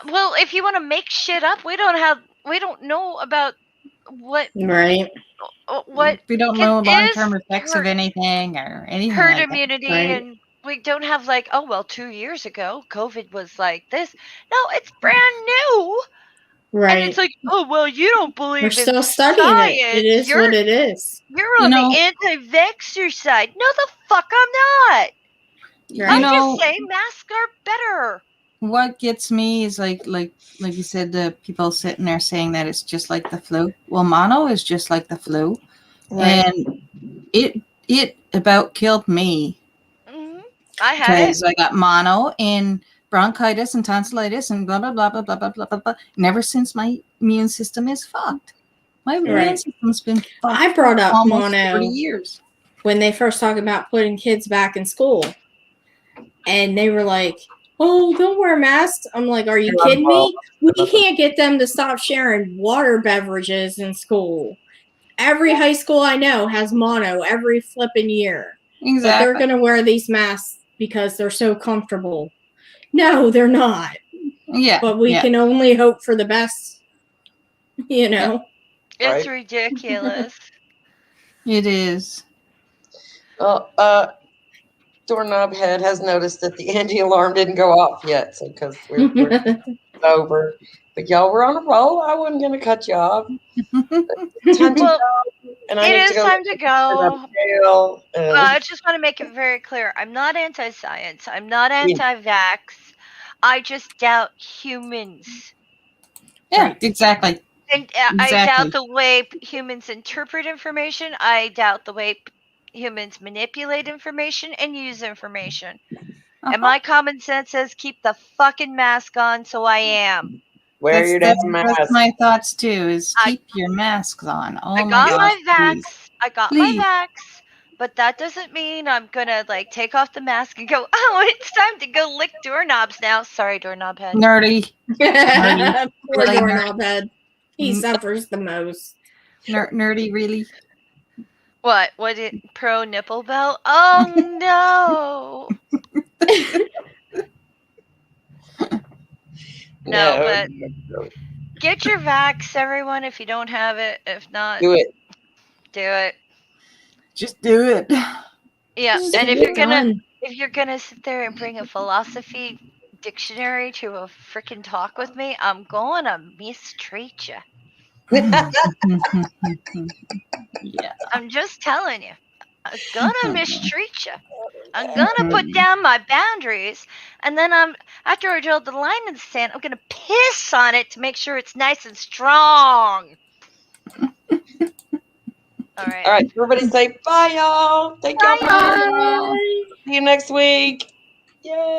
[SPEAKER 2] Well, if you want to make shit up, we don't know about what
[SPEAKER 3] we don't know long-term effects of anything or anything
[SPEAKER 2] herd
[SPEAKER 3] like
[SPEAKER 2] immunity,
[SPEAKER 3] that.
[SPEAKER 2] and we don't have like, oh well, 2 years ago COVID was like this. No, it's brand new. And it's like, oh well, you don't believe
[SPEAKER 4] We're still
[SPEAKER 2] in
[SPEAKER 4] studying
[SPEAKER 2] science.
[SPEAKER 4] it. It is what it is.
[SPEAKER 2] You're on the anti-vaxxer side. No, the fuck I'm not. I'm just saying masks are better.
[SPEAKER 3] What gets me is like you said, the people sitting there saying that it's just like the flu. Well, mono is just like the flu, and it about killed me.
[SPEAKER 2] I had it
[SPEAKER 3] because I got mono and bronchitis and tonsillitis and blah blah blah blah blah blah blah blah. And ever since, my immune system is fucked. My immune system's been fucked.
[SPEAKER 4] I brought up
[SPEAKER 3] almost
[SPEAKER 4] mono
[SPEAKER 3] 40 years
[SPEAKER 4] when they first talked about putting kids back in school, and they were like, "Oh, don't wear masks." I'm like, "Are you kidding me? We can't get them to stop sharing water beverages in school. Every high school I know has mono every flipping year.
[SPEAKER 3] Exactly.
[SPEAKER 4] But they're going to wear these masks because they're so comfortable." No, they're not.
[SPEAKER 3] Yeah.
[SPEAKER 4] But we can only hope for the best, you know.
[SPEAKER 2] It's ridiculous.
[SPEAKER 3] It is.
[SPEAKER 1] Well, Doorknob Head has noticed that the anti-alarm didn't go off yet, so because we're over. But y'all were on a roll. I wasn't going to cut you off. Time to go. And
[SPEAKER 2] it is time to go. I just want to make it very clear. I'm not anti-science. I'm not anti-vax. I just doubt humans.
[SPEAKER 3] Yeah, exactly.
[SPEAKER 2] And I doubt the way humans interpret information. I doubt the way humans manipulate information and use information. And my common sense says keep the fucking mask on, so I am.
[SPEAKER 1] Wear your damn mask.
[SPEAKER 3] That's my thoughts too, is keep your masks on. Oh
[SPEAKER 2] I got my vax. I got my vax. But that doesn't mean I'm going to like take off the mask and go, oh, it's time to go lick doorknobs now. Sorry, Doorknob Head.
[SPEAKER 3] Nerdy.
[SPEAKER 4] Poor Doorknob Head. He suffers the most.
[SPEAKER 3] Nerdy, really?
[SPEAKER 2] What? What it pro nipple belt? Oh no. No, but get your vax, everyone, if you don't have it. If not,
[SPEAKER 1] do it.
[SPEAKER 2] Do it.
[SPEAKER 3] Just do it.
[SPEAKER 2] Yeah, and if you're gonna sit there and bring a philosophy dictionary to a freaking talk with me, I'm gonna mistreat you.
[SPEAKER 3] Yeah.
[SPEAKER 2] I'm just telling you. I'm gonna mistreat you. I'm gonna put down my boundaries, and then after I draw the line in the sand, I'm gonna piss on it to make sure it's nice and strong. All right.
[SPEAKER 1] Everybody say bye, y'all. Thank y'all.
[SPEAKER 4] Bye.
[SPEAKER 1] See you next week. Yay.